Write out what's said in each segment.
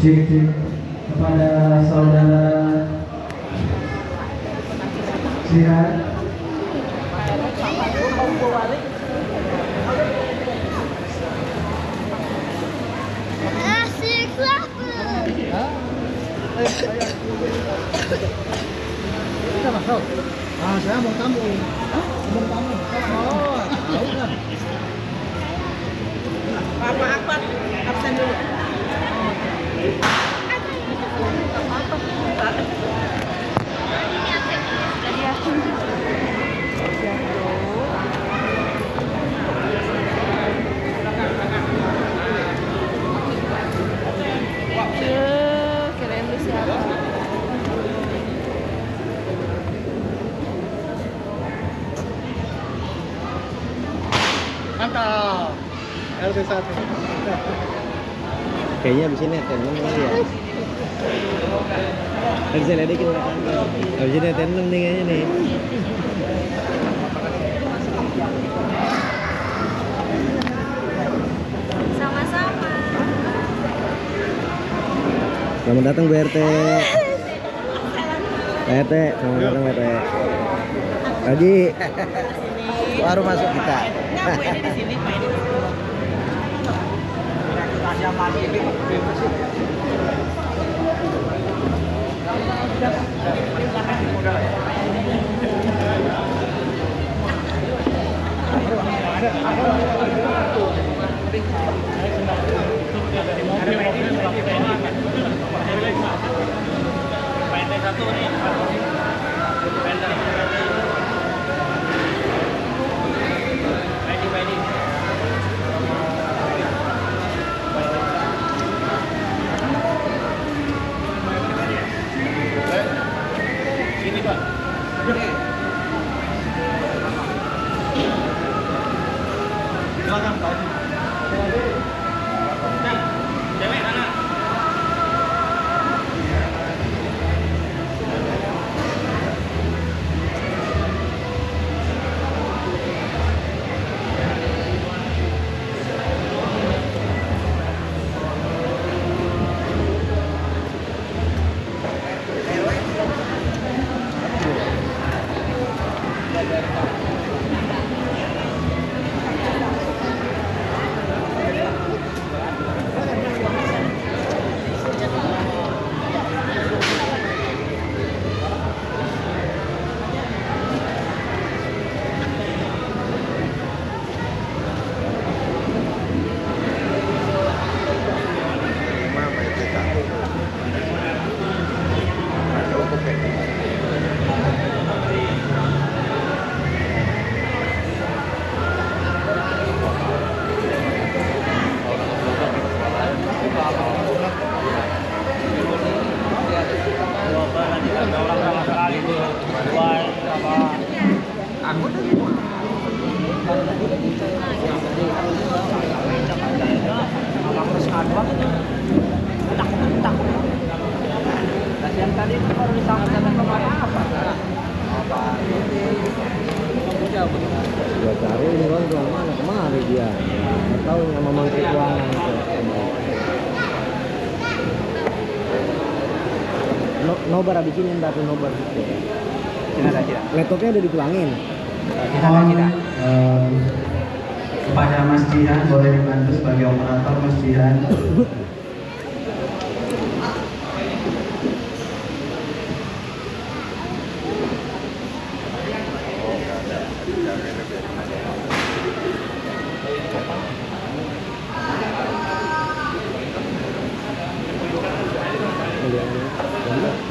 cek kepada saudara Sihan. Kita masuk. Ah, saya mau tamu. Mau tamu. Oh, tahu kan? Apa absen dulu. Kirain lu siapa? Mantap. LC1. Kayaknya abis ini tenang kali ya. Bisa ledekin makan. Abis ini tenang nih kayaknya nih. Sama-sama. Selamat datang Bu RT. Pak RT, selamat datang Pak RT. Tadi baru masuk kita. Nggak, Bu, ini di sini, Pak, ini di sini. Dua cari ini kan tuang mana kemari dia. Nggak tahu yang memang keuangan itu. Nobar abis ini tapi nobar gitu. Laptopnya udah dipulangin. Kepada Mas Jihan boleh dibantu sebagai operator Mas Jihan.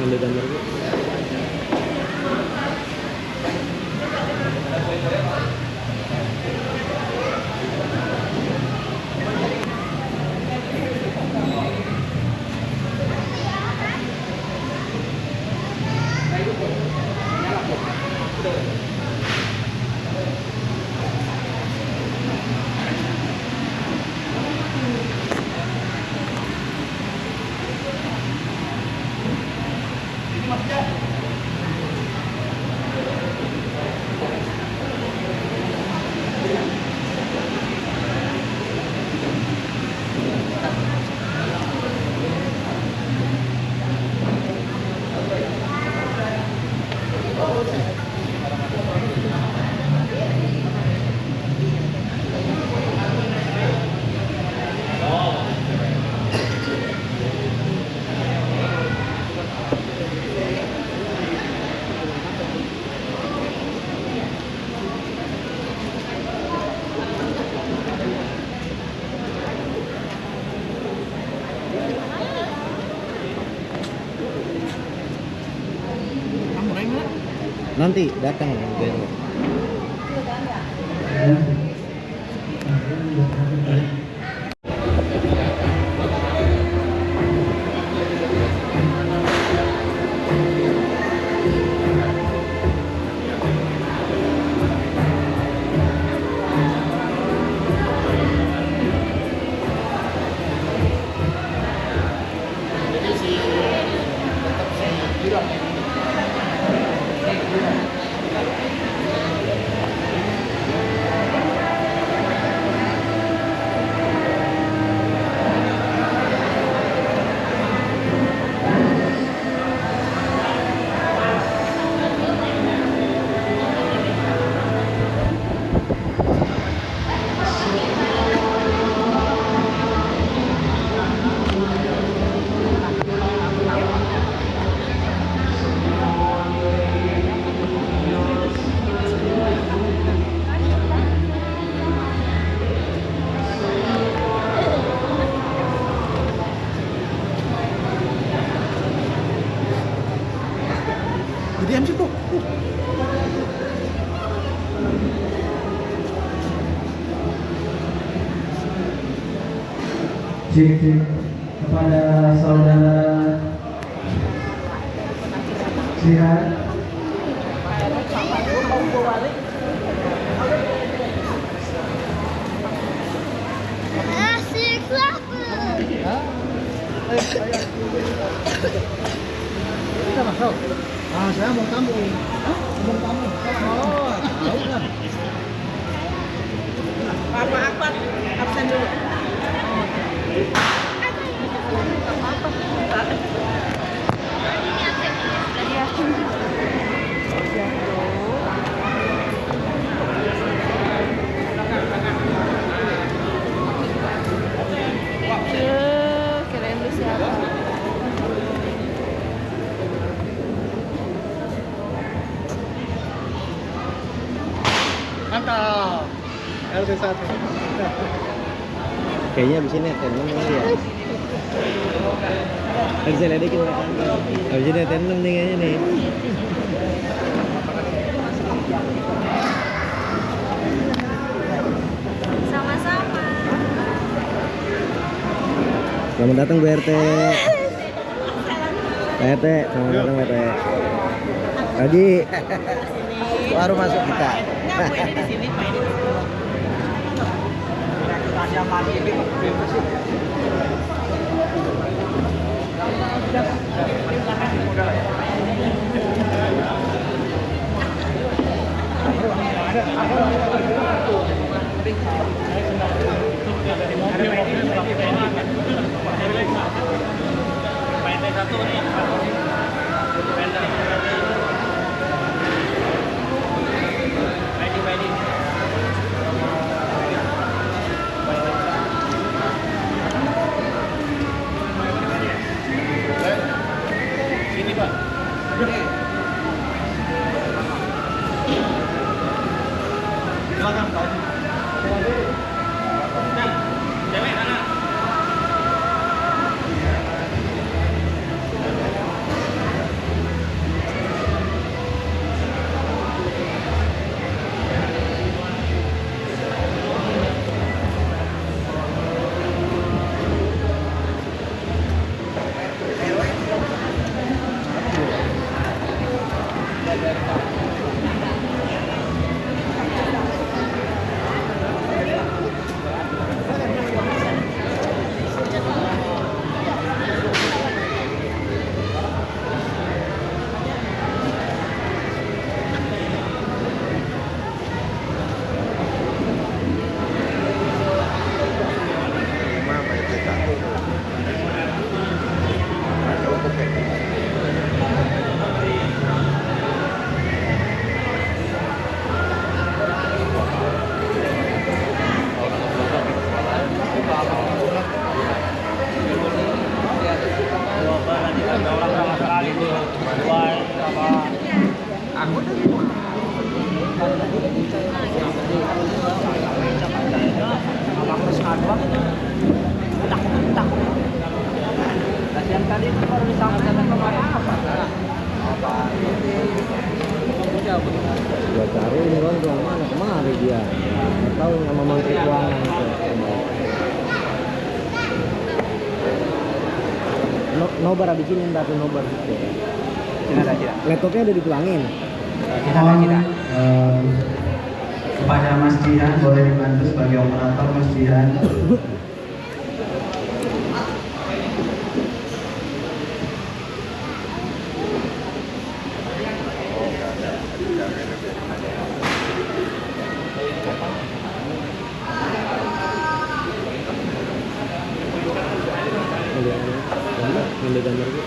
Ambil gambar. Nanti datang nanti. Jadi MC kok. Cek kepada saudara Sihat. Asik lapar. Kita masuk. Ah, saya mau tamu. Mau tamu. Oh, tahu kan? Papa Akbar absen dulu. Kirain lu siapa? Mantap. LC1. Kayaknya abis ini attendant kali ya. Bisa ledekin mereka. Abis ini attendant nih kayaknya nih. Sama-sama. Selamat datang Bu RT. Pak RT, selamat datang Pak RT. Tadi baru masuk kita. Enggak, Bu ini di sini, Pak ini. apa? Gua cari ini gondrong mana kemari dia. Nggak tahu nama menteri keuangan itu. Nobar abisiin tapi nobar gitu. Tidak. Laptopnya udah dipulangin. Mohon kepada Mas Jihan boleh dibantu sebagai operator Mas Jihan. Ambil gambar gitu.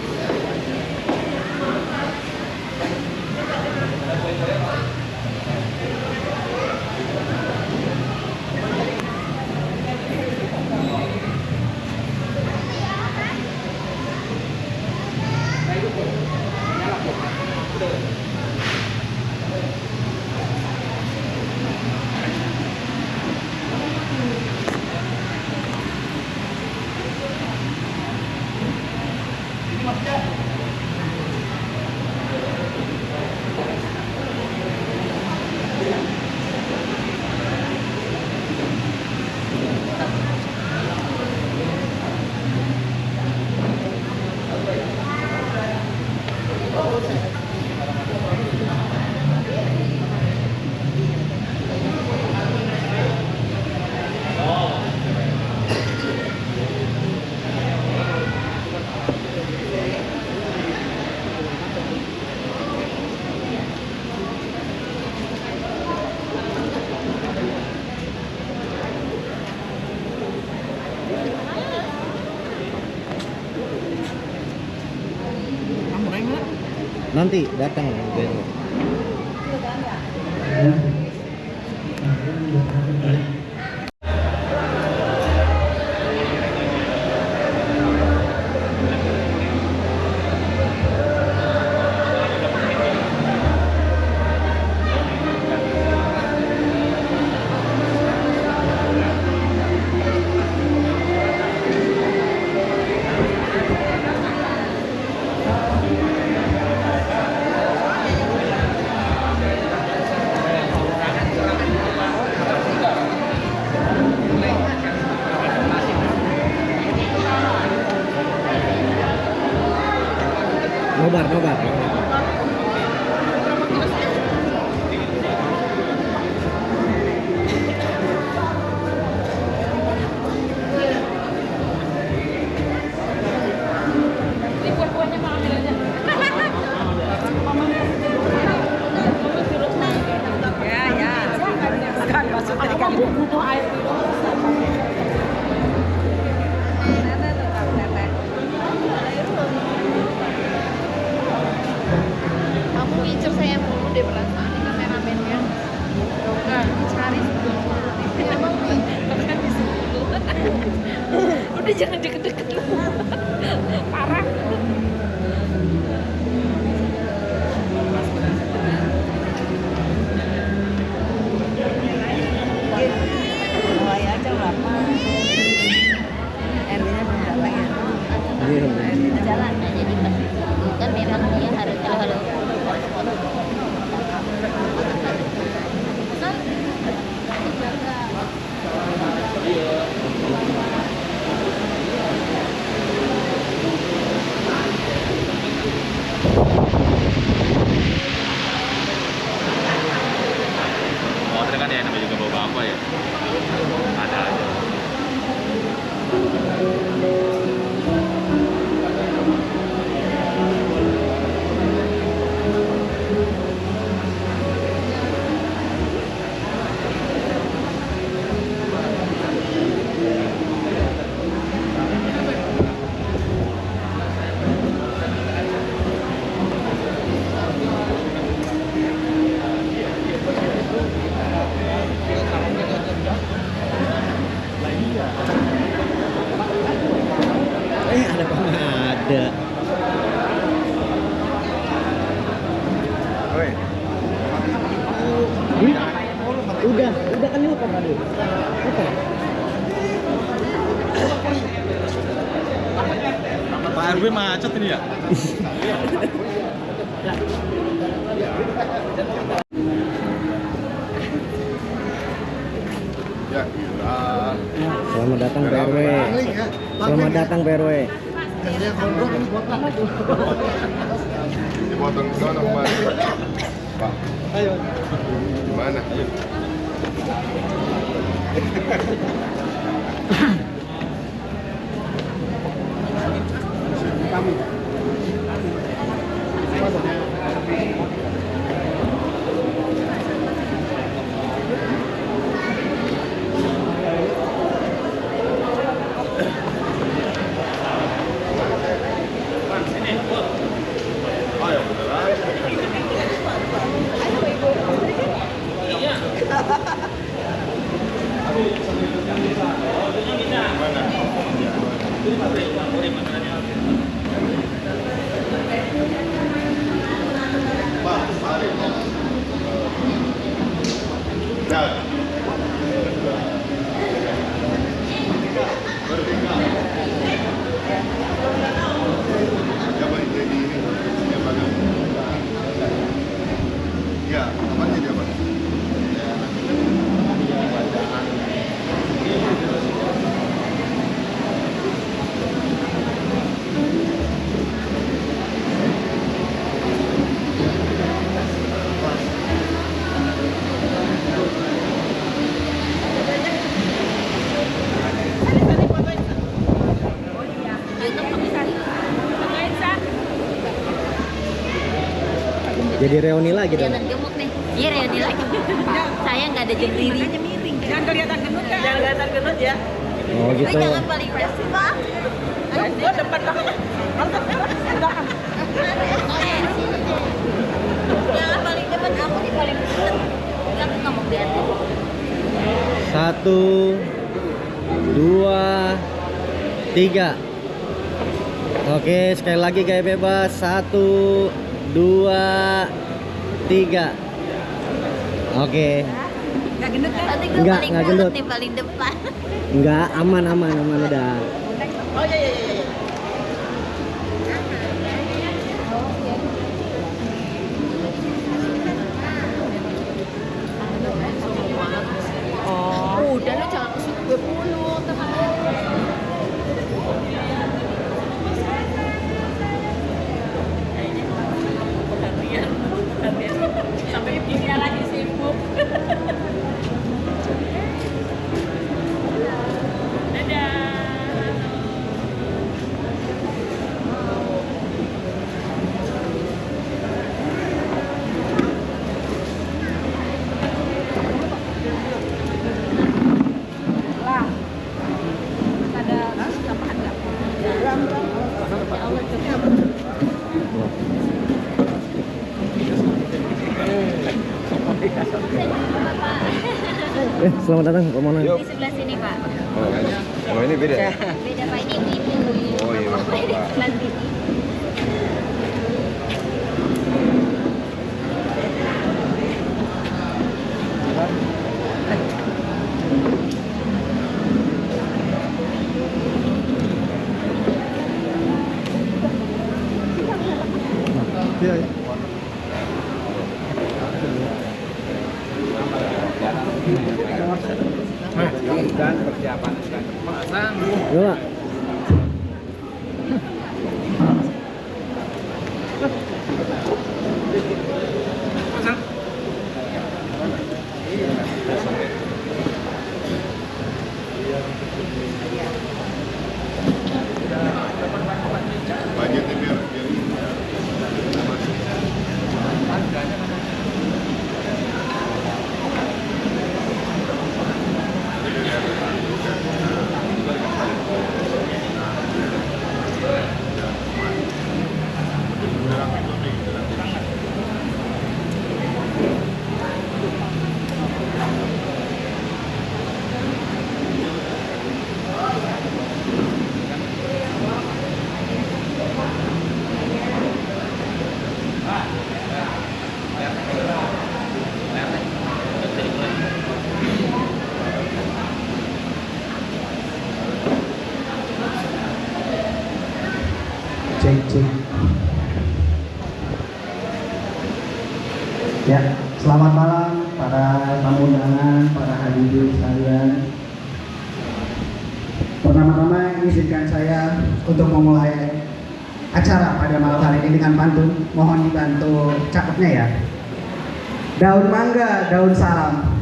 Nanti datang besok. Nobar. Kamu ngincer saya mulu deh perasaan di kameramennya. Enggak, cari emang bahkan di situ. Udah jangan deket-deket lu. Parah. Mulai aja berapa? RW-nya belum datang ya? Jalan jadi pas itu kan memang dia harus kalau Motor kan ya namanya juga bawa apa ya? Ada aja. Ada apa nggak ada? Udah kan nelfon tadi. Apa? Pak RW macet ini ya? Selamat datang PRW. Selamat datang PRW. Dia gondrong ini botak. Dipotong ke sana kemana? Pak. Ayo. Gimana? Kami. Ya, apa jadi apa? Jadi reuni lagi dong. Jangan gemuk nih. Iya reuni lagi. Saya nggak ada jemriri. Jangan kelihatan gendut ya. Jangan kelihatan gendut ya. Oh gitu. Jangan paling best Pak. Oh depan banget. Jangan paling depan, aku di paling depan. Aku nggak mau lihat. 1, 2, 3. Oke, sekali lagi gaya bebas. 1, 2, 3. Oke. Enggak gendut kan? Nanti gue Nggak, paling nggak gendut gendut. nih paling depan. Enggak, aman udah. Oh iya iya iya. Oh, udah lu jangan kesini gue mulu, teman. Sampai ibunya lagi sibuk. Selamat datang Pak Mona. Di sebelah sini, Pak. Oh ini beda ya? Beda Pak, ini ibu. Oh, iya, Pak. Sebelah sini. Iya. Dan persiapan sudah pasang. Yuk. Budgetnya biar Cek. Ya, selamat malam para tamu undangan, para hadirin sekalian. Pertama-tama izinkan saya untuk memulai acara pada malam hari ini dengan pantun. Mohon dibantu cakepnya ya. Daun mangga, daun salam,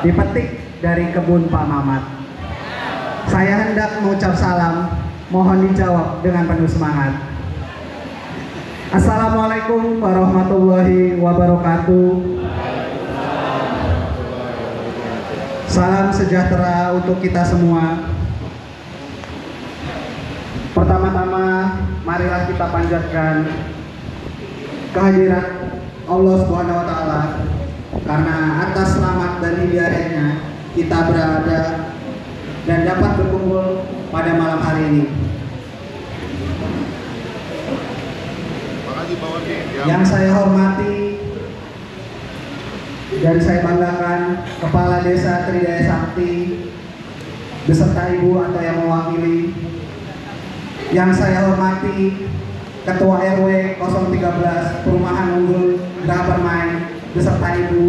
dipetik dari kebun Pak Mamat. Saya hendak mengucap salam, mohon dijawab dengan penuh semangat. Assalamualaikum warahmatullahi wabarakatuh. Salam sejahtera untuk kita semua. Pertama-tama, marilah kita panjatkan kehadirat Allah Subhanahu wa Ta'ala, karena atas selamat dan hidayahnya kita berada dan dapat berkumpul pada malam hari ini. Yang saya hormati dan saya banggakan Kepala Desa Tridaya Sakti beserta Ibu atau yang mewakili. Yang saya hormati Ketua RW 013 Perumahan Unggul Geraha Permai beserta Ibu.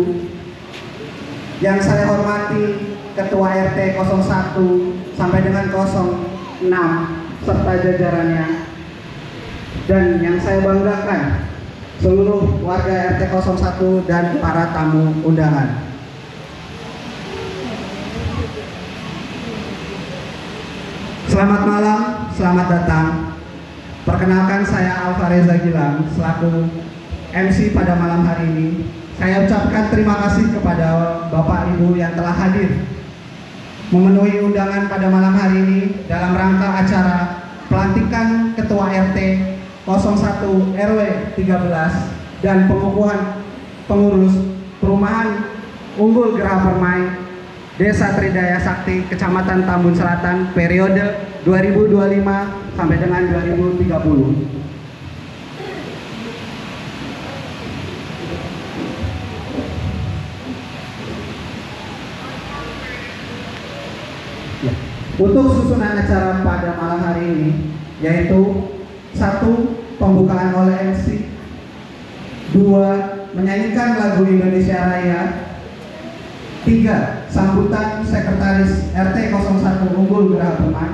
Yang saya hormati Ketua RT 01 sampai dengan 06 serta jajarannya. Dan yang saya banggakan seluruh warga RT 01 dan para tamu undangan. Selamat malam, selamat datang. Perkenalkan, saya Alfa Reza Gilang selaku MC pada malam hari ini. Saya ucapkan terima kasih kepada Bapak Ibu yang telah hadir memenuhi undangan pada malam hari ini dalam rangka acara pelantikan Ketua RT 01 RW 13 dan pengukuhan pengurus Perumahan Unggul Geraha Permai Desa Tridaya Sakti Kecamatan Tambun Selatan periode 2025 sampai dengan 2030. Untuk susunan acara pada malam hari ini yaitu 1. Pembukaan oleh MC, 2. Menyanyikan lagu Indonesia Raya, 3. Sambutan Sekretaris RT 01 Unggul Geraha Permai,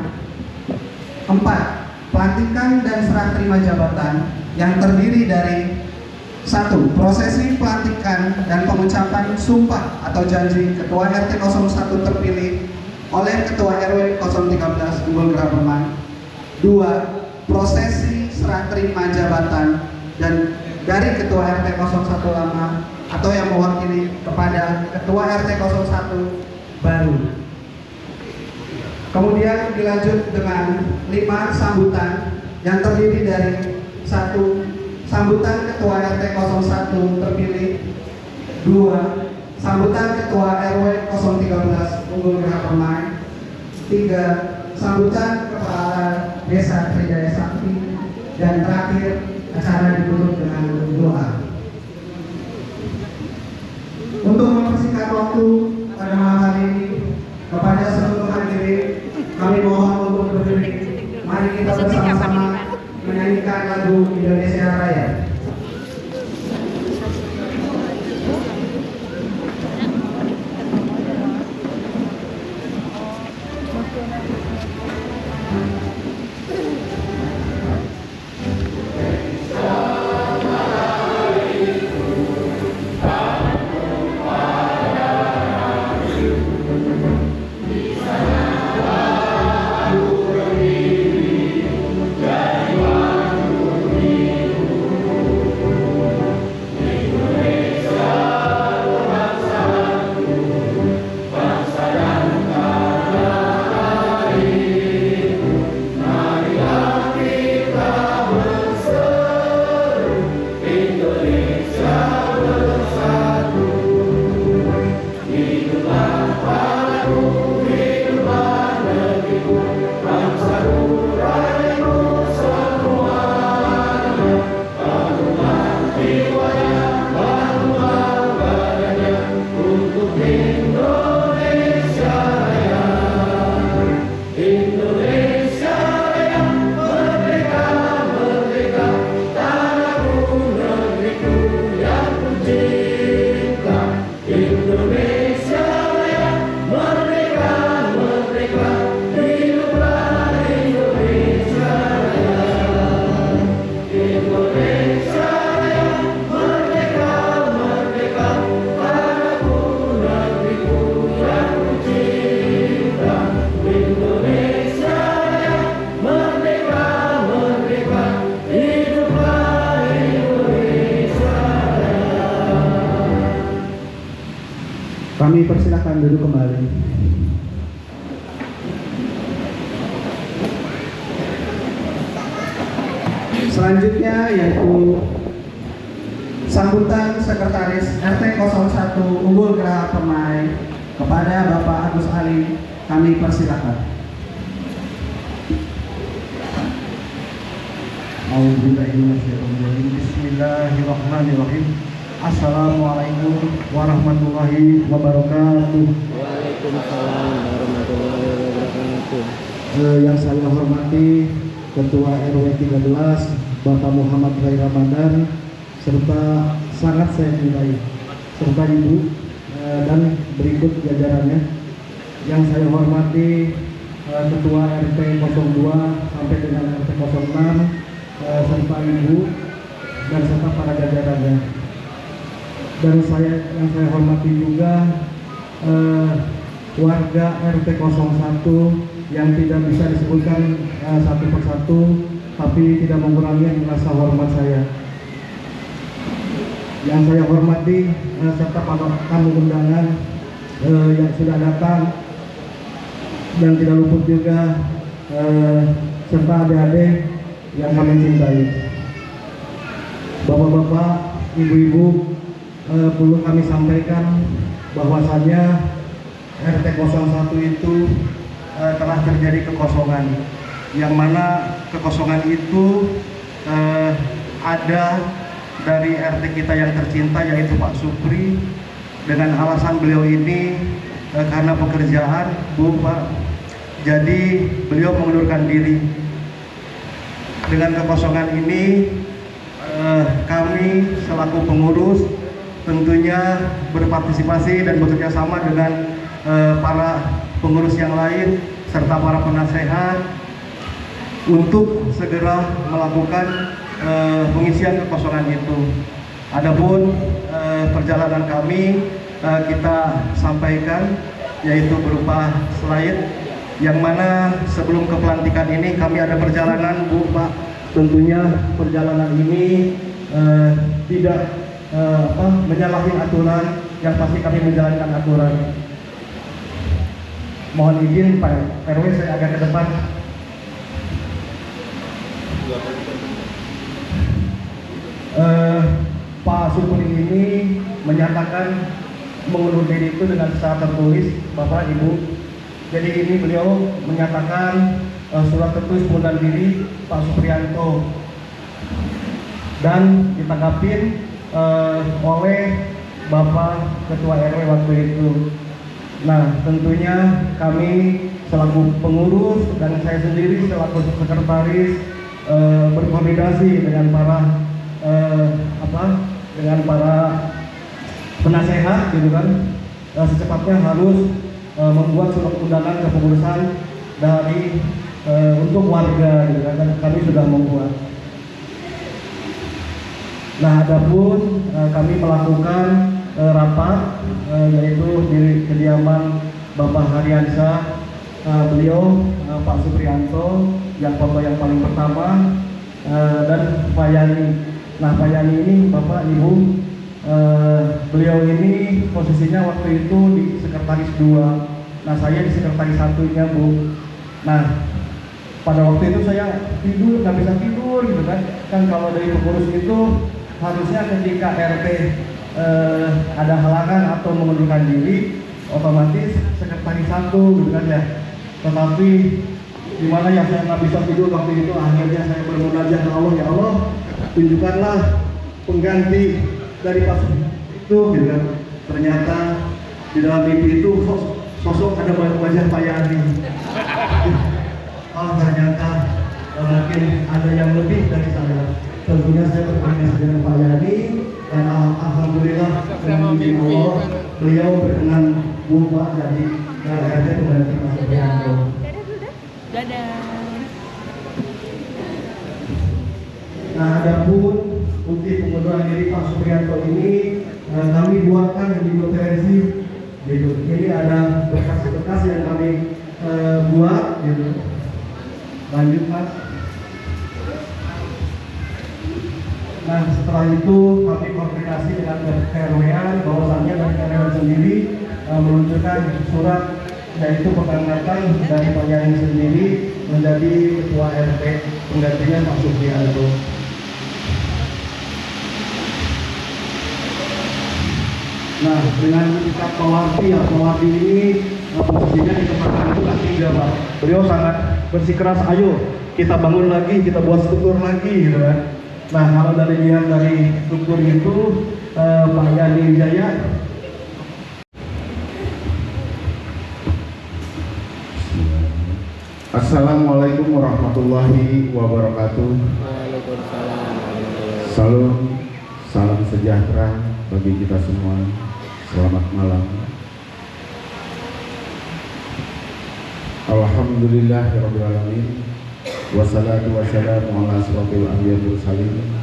4. Pelantikan dan serah terima jabatan yang terdiri dari 1. Prosesi pelantikan dan pengucapan sumpah atau janji Ketua RT 01 terpilih oleh Ketua RW 013 Unggul Geraha Permai, 2. Prosesi serah terima jabatan dan dari Ketua RT 01 lama atau yang mewakili kepada Ketua RT 01 baru. Kemudian dilanjut dengan 5 sambutan yang terdiri dari 1. Sambutan Ketua RT 01 terpilih, 2. Sambutan Ketua RW 013 Unggul Geraha Permai, 3. Sambutan Kepala Desa Tridaya Sakti, dan terakhir acara ditutup dengan doa. Untuk mempersingkat waktu pada malam hari ini, kepada seluruh hadirin kami mohon untuk berdiri. Mari kita bersama-sama menyanyikan lagu Indonesia Raya. Kami persilakan duduk kembali. Selanjutnya yaitu sambutan Sekretaris RT 01 Unggul Geraha Permai kepada Bapak Agus Ali. Kami persilakan. Bismillahirrahmanirrahim. Assalamualaikum warahmatullahi wabarakatuh. Waalaikumsalam warahmatullahi wabarakatuh. Yang saya hormati Ketua RW 13 Bapak Muhammad Rai Ramadan, serta sangat saya cintai, serta Ibu dan berikut jajarannya. Yang saya hormati Ketua RT 02 sampai dengan RT 06, serta Ibu dan serta para jajarannya. Dan yang saya hormati juga warga RT 01 yang tidak bisa disebutkan satu persatu, tapi tidak mengurangi rasa hormat saya. Yang saya hormati serta para tamu undangan yang sudah datang, dan tidak luput juga serta adik-adik yang kami cintai. Bapak-bapak, ibu-ibu, perlu kami sampaikan bahwasannya RT 01 itu telah terjadi kekosongan, yang mana kekosongan itu ada dari RT kita yang tercinta, yaitu Pak Supri, dengan alasan beliau ini karena pekerjaan, Bu Pak, jadi beliau mengundurkan diri. Dengan kekosongan ini kami selaku pengurus tentunya berpartisipasi dan bekerja sama dengan para pengurus yang lain serta para penasehat untuk segera melakukan pengisian kekosongan itu. Adapun perjalanan kami kita sampaikan, yaitu berupa slide, yang mana sebelum ke pelantikan ini kami ada perjalanan, Bu Pak. Tentunya perjalanan ini tidak menyalahi aturan, yang pasti kami menjalankan aturan. Mohon izin Pak RW, saya agak ke depan. Pak Supri ini menyatakan mengundur diri itu dengan secara tertulis, Bapak Ibu. Jadi ini beliau menyatakan surat tertulis pengunduran diri Pak Suprianto, dan ditanggapin oleh Bapak Ketua RW waktu itu. Nah, tentunya kami selaku pengurus dan saya sendiri selaku sekretaris berkoordinasi dengan para penasehat, gitu kan, secepatnya harus membuat surat undangan kepengurusan dari untuk warga, gitu kan, dan kami sudah membuat. Nah, adapun kami melakukan rapat yaitu di kediaman Bapak Haryansyah, beliau Pak Suprianto yang foto yang paling pertama, dan Pak Yani. Nah, Pak Yani ini Bapak Ibu, beliau ini posisinya waktu itu di sekretaris 2. Nah, saya di sekretaris 1-nya, Bu. Nah, pada waktu itu saya tidur, nggak bisa tidur, gitu kan. Kan kalau dari pengurus itu harusnya ketika RT ada halangan atau mengundurkan diri, otomatis sekretaris 1, gitu kan ya. Tetapi dimana ya saya nggak bisa tidur waktu itu, akhirnya saya bermunajat ke Allah, ya Allah, tunjukkanlah pengganti dari Pak itu, gitu kan. Ternyata di dalam mimpi itu sosok ada wajah Pak Yani. Oh, ternyata mungkin ada yang lebih dari saya. Tentunya saya berkoordinasi dengan Pak Yani, dan alhamdulillah dengan izin Allah beliau berkenan Bapak jadi RT pengganti Pak Suprianto. Dadah. Nah, adapun untuk pengunduran diri Pak Suprianto ini kami buatkan di versi, gitu. Ini ada berkas-berkas yang kami buat, gitu. Lanjut, Mas. Nah, setelah itu kami koordinasi dengan KRW-an, bahwasannya dari KRW sendiri meluncurkan surat yaitu pengangkatan dari Pak Yani sendiri menjadi Ketua RT penggantinya Pak Supriyanto. Nah, dengan sikap Pak Wardi, ya, Pak Wardi ini posisinya di tempat itu ketiga, Pak. Beliau sangat bersikeras, ayo kita bangun lagi, kita buat struktur lagi, gitu kan. Nah, kalau lihat dari struktur itu, Pak Yani Wijaya. Assalamualaikum warahmatullahi wabarakatuh. Waalaikumsalam. Salam sejahtera bagi kita semua. Selamat malam. Alhamdulillahirabbil alamin. Wassalatu wassalamu ala asyrofil anbiya'i wal mursalin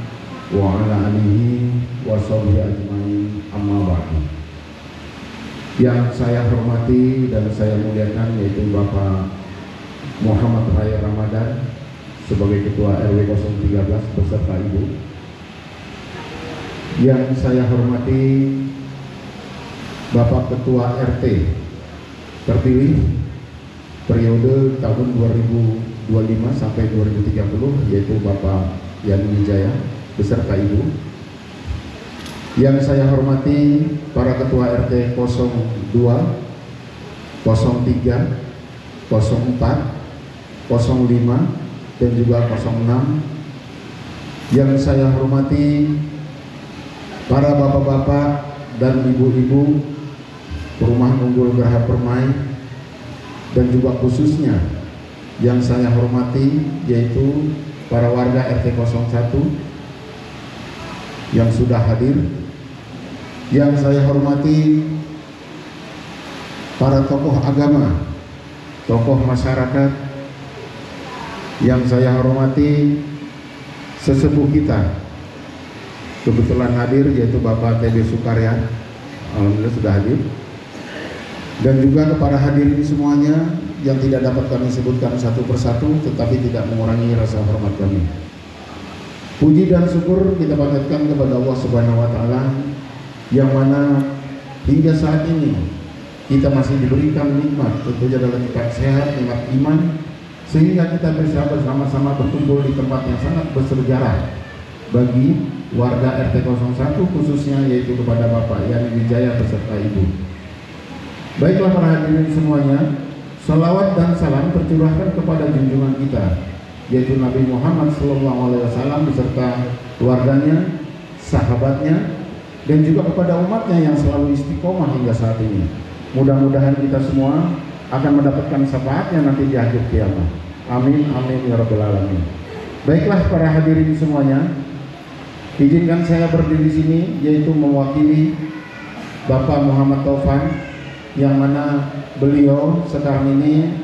wa ala alihi wa sahbihi ajmain, amma ba'du. Yang saya hormati dan saya muliakan yaitu Bapak Muhammad Raya Ramadan sebagai Ketua RW 013 beserta Ibu. Yang saya hormati Bapak Ketua RT terpilih periode tahun 2025 sampai 2030 yaitu Bapak Yani Wijaya beserta Ibu. Yang saya hormati para Ketua RT 02, 03, 04, 05 dan juga 06. Yang saya hormati para bapak-bapak dan ibu-ibu Perumahan Unggul Geraha Permai, dan juga khususnya yang saya hormati yaitu para warga RT 01 yang sudah hadir. Yang saya hormati para tokoh agama, tokoh masyarakat. Yang saya hormati sesepuh kita kebetulan hadir yaitu Bapak TB Sukarya, alhamdulillah sudah hadir. Dan juga kepada hadirin semuanya yang tidak dapat kami sebutkan satu persatu tetapi tidak mengurangi rasa hormat kami. Puji dan syukur kita panjatkan kepada Allah Subhanahu wa taala yang mana hingga saat ini kita masih diberikan nikmat, tentunya adalah nikmat sehat, nikmat iman, sehingga kita bisa bersama-sama berkumpul di tempat yang sangat bersejarah bagi warga RT 01 khususnya, yaitu kepada Bapak Yani Wijaya beserta Ibu. Baiklah para hadirin semuanya, salawat dan salam tercurahkan kepada junjungan kita yaitu Nabi Muhammad SAW beserta keluarganya, sahabatnya, dan juga kepada umatnya yang selalu istiqomah hingga saat ini. Mudah-mudahan kita semua akan mendapatkan syafaatnya nanti di akhir kiamat. Amin amin ya rabbal alamin. Baiklah para hadirin semuanya, izinkan saya berdiri di sini yaitu mewakili Bapak Muhammad Taufan yang mana beliau sekarang ini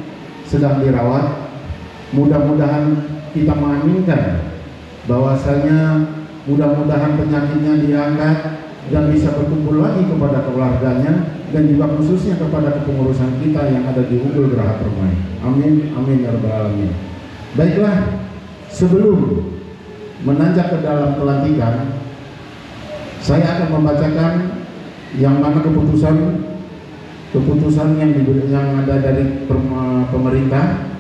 sedang dirawat. Mudah-mudahan kita mengaminkan bahwasanya mudah-mudahan penyakitnya diangkat dan bisa berkumpul lagi kepada keluarganya dan juga khususnya kepada kepengurusan kita yang ada di Unggul Geraha Permai. Amin amin ya rabbal alamin. Baiklah, sebelum menanjak ke dalam pelantikan, saya akan membacakan yang mana keputusan yang ada dari pemerintah.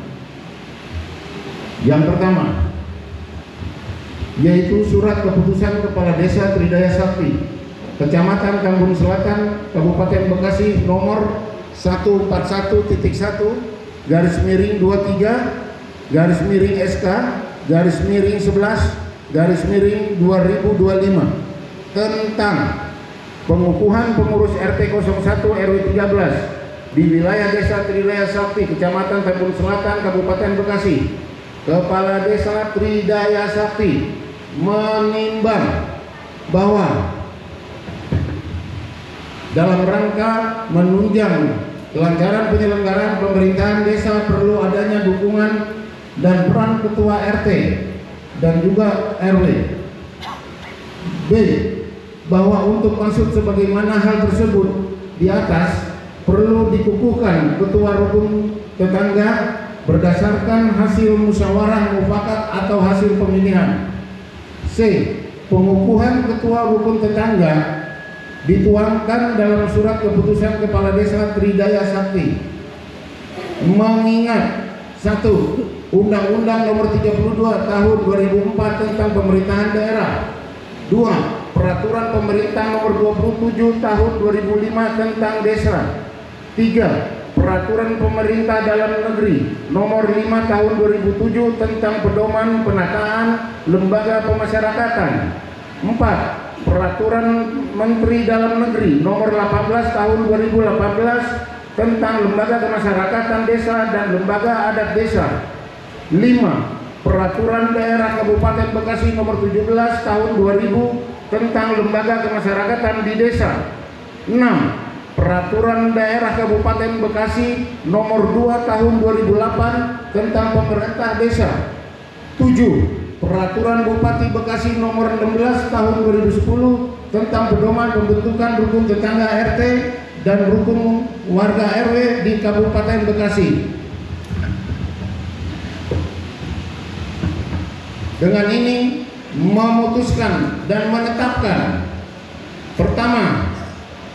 Yang pertama yaitu surat keputusan Kepala Desa Tridaya Sakti Kecamatan Kambun Selatan Kabupaten Bekasi nomor 141.1/SK/11/2025 tentang pengukuhan pengurus RT 01 RW 13 di wilayah Desa Tridaya Sakti Kecamatan Kambun Selatan Kabupaten Bekasi. Kepala Desa Tridaya Sakti menimbang bahwa dalam rangka menunjang kelancaran penyelenggaraan pemerintahan desa perlu adanya dukungan dan peran ketua RT dan juga RW. B. Bahwa untuk maksud sebagaimana hal tersebut di atas perlu dikukuhkan ketua rukun tetangga berdasarkan hasil musyawarah mufakat atau hasil pemilihan. C. Pengukuhan ketua rukun tetangga dituangkan dalam surat keputusan Kepala Desa Tridaya Sakti. Mengingat 1. Undang-Undang Nomor 32 Tahun 2004 tentang Pemerintahan Daerah. 2. Peraturan Pemerintah Nomor 27 Tahun 2005 tentang Desa. 3. Peraturan Pemerintah Dalam Negeri Nomor 5 Tahun 2007 tentang Pedoman Penataan Lembaga Pemasyarakatan. 4. Peraturan Menteri Dalam Negeri Nomor 18 Tahun 2018 tentang Lembaga Kemasyarakatan Desa dan Lembaga Adat Desa. 5. Peraturan Daerah Kabupaten Bekasi Nomor 17 Tahun 2000 tentang Lembaga Kemasyarakatan di Desa. 6. Peraturan Daerah Kabupaten Bekasi Nomor 2 Tahun 2008 tentang Pemerintah Desa. 7. Peraturan Bupati Bekasi Nomor 16 Tahun 2010 tentang pedoman pembentukan rukun tetangga RT dan rukun warga RW di Kabupaten Bekasi. Dengan ini memutuskan dan menetapkan: pertama,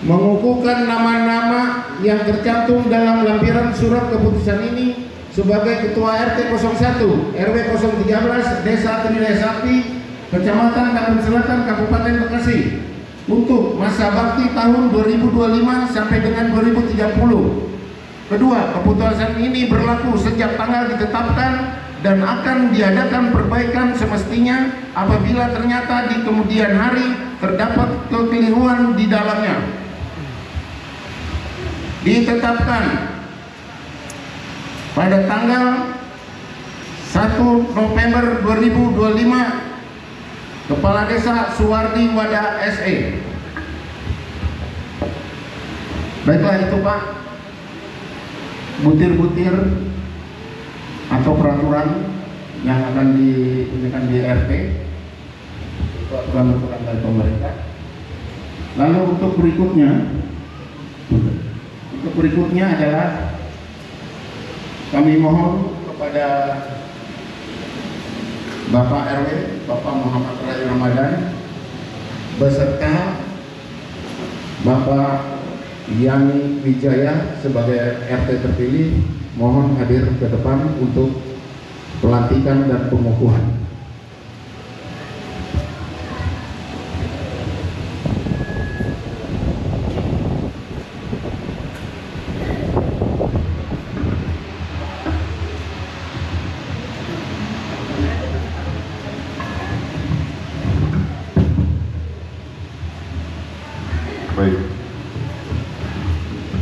mengukuhkan nama-nama yang tercantum dalam lampiran surat keputusan ini sebagai Ketua RT 01 RW 013 Desa Tridaya Sakti, Kecamatan Tambun Selatan, Kabupaten Bekasi untuk masa bakti tahun 2025 sampai dengan 2030. Kedua, keputusan ini berlaku sejak tanggal ditetapkan dan akan diadakan perbaikan semestinya apabila ternyata di kemudian hari terdapat kekeliruan di dalamnya. Ditetapkan pada tanggal 1 November 2025 Kepala Desa Suwardi Wada SE. Baiklah, itu Pak, butir-butir atau peraturan yang akan diberikan di RT, peraturan dari pemerintah. Lalu untuk berikutnya adalah kami mohon kepada Bapak RW, Bapak Muhammad Rai Ramadan beserta Bapak Yani Wijaya sebagai RT terpilih, mohon hadir ke depan untuk pelantikan dan pengukuhan.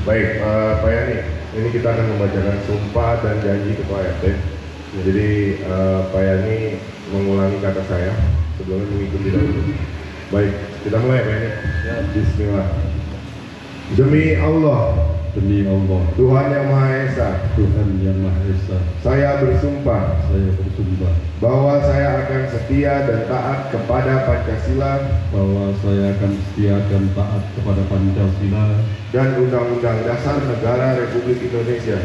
Baik, Pak Yani, ini kita akan membacakan sumpah dan janji Ketua RT. Jadi Pak Yani mengulangi kata saya sebelumnya mengikuti dahulu. Baik, kita mulai Pak Yani. Ya. Bismillah. Demi Allah, Tuhan Yang Maha Esa, saya bersumpah bahwa saya akan setia dan taat kepada Pancasila, dan Undang-Undang Dasar Negara Republik Indonesia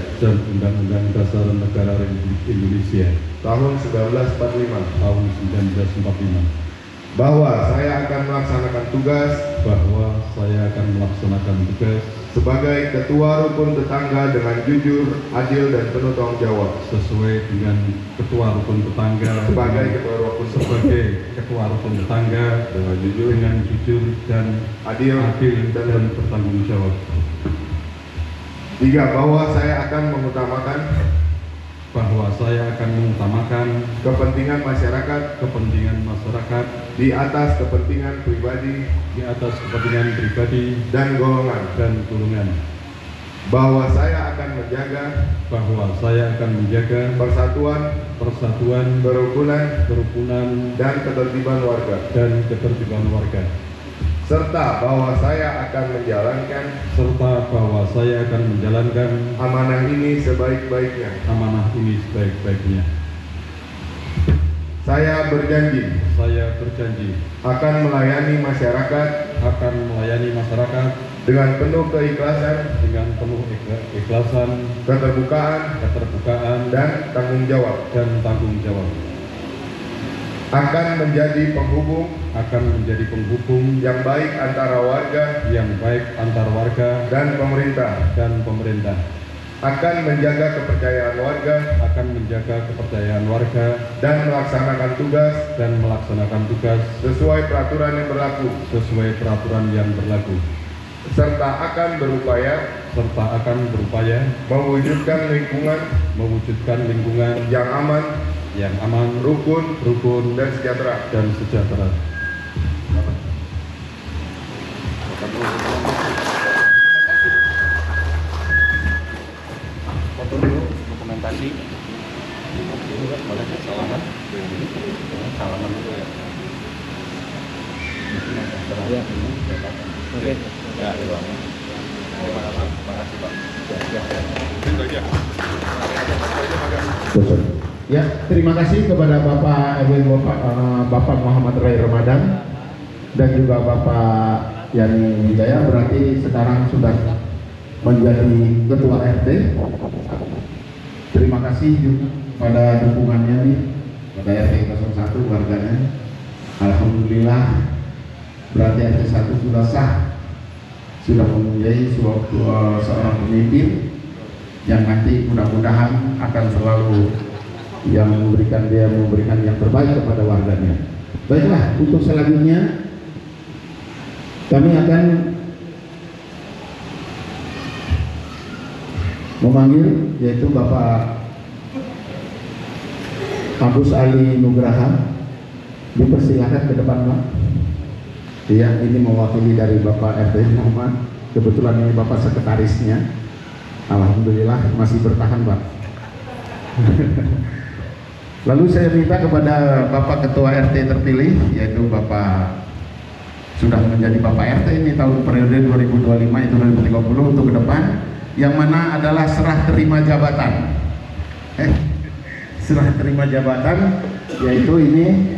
tahun 1945, bahwa saya akan melaksanakan tugas sebagai Ketua Rukun Tetangga dengan jujur, adil, dan penuh tanggung jawab. Sesuai dengan Ketua Rukun Tetangga Sebagai Ketua Rukun Tetangga dengan jujur dan adil, dan bertanggung jawab. 3. Bahwa saya akan mengutamakan kepentingan masyarakat di atas kepentingan pribadi dan golongan. Bahwa saya akan menjaga persatuan, kerukunan dan ketertiban warga. Serta bahwa saya akan menjalankan amanah ini sebaik-baiknya. Saya berjanji akan melayani masyarakat dengan penuh keikhlasan, keterbukaan dan tanggung jawab. akan menjadi penghubung yang baik antara warga antar warga dan pemerintah, akan menjaga kepercayaan warga dan melaksanakan tugas sesuai peraturan yang berlaku, serta akan berupaya mewujudkan lingkungan yang aman, rukun dan sejahtera. Foto dulu, dokumentasi. Boleh salaman dulu ya. Ya. Oke. Ya, terima kasih Pak. Itu aja. Ya, terima kasih kepada Bapak Bapak Muhammad Rai Ramadan dan juga Bapak Yani Wijaya, berarti sekarang sudah menjadi Ketua RT. Terima kasih juga pada dukungannya nih pada RT 01 warganya. Alhamdulillah, berarti RT 1 sudah sah, sudah mempunyai seorang pemimpin yang nanti mudah-mudahan akan selalu yang memberikan yang terbaik kepada warganya. Baiklah, untuk selanjutnya kami akan memanggil yaitu Bapak Agus Ali Nugraha. Dipersilakan ke depan, Pak. Iya, ini mewakili dari Bapak RT Muhammad. Kebetulan ini Bapak sekretarisnya. Alhamdulillah masih bertahan, Pak. Lalu saya minta kepada Bapak Ketua RT terpilih, yaitu Bapak sudah menjadi Bapak RT ini tahun periode 2025 itu 2030 untuk ke depan, yang mana adalah serah terima jabatan. Serah terima jabatan, yaitu ini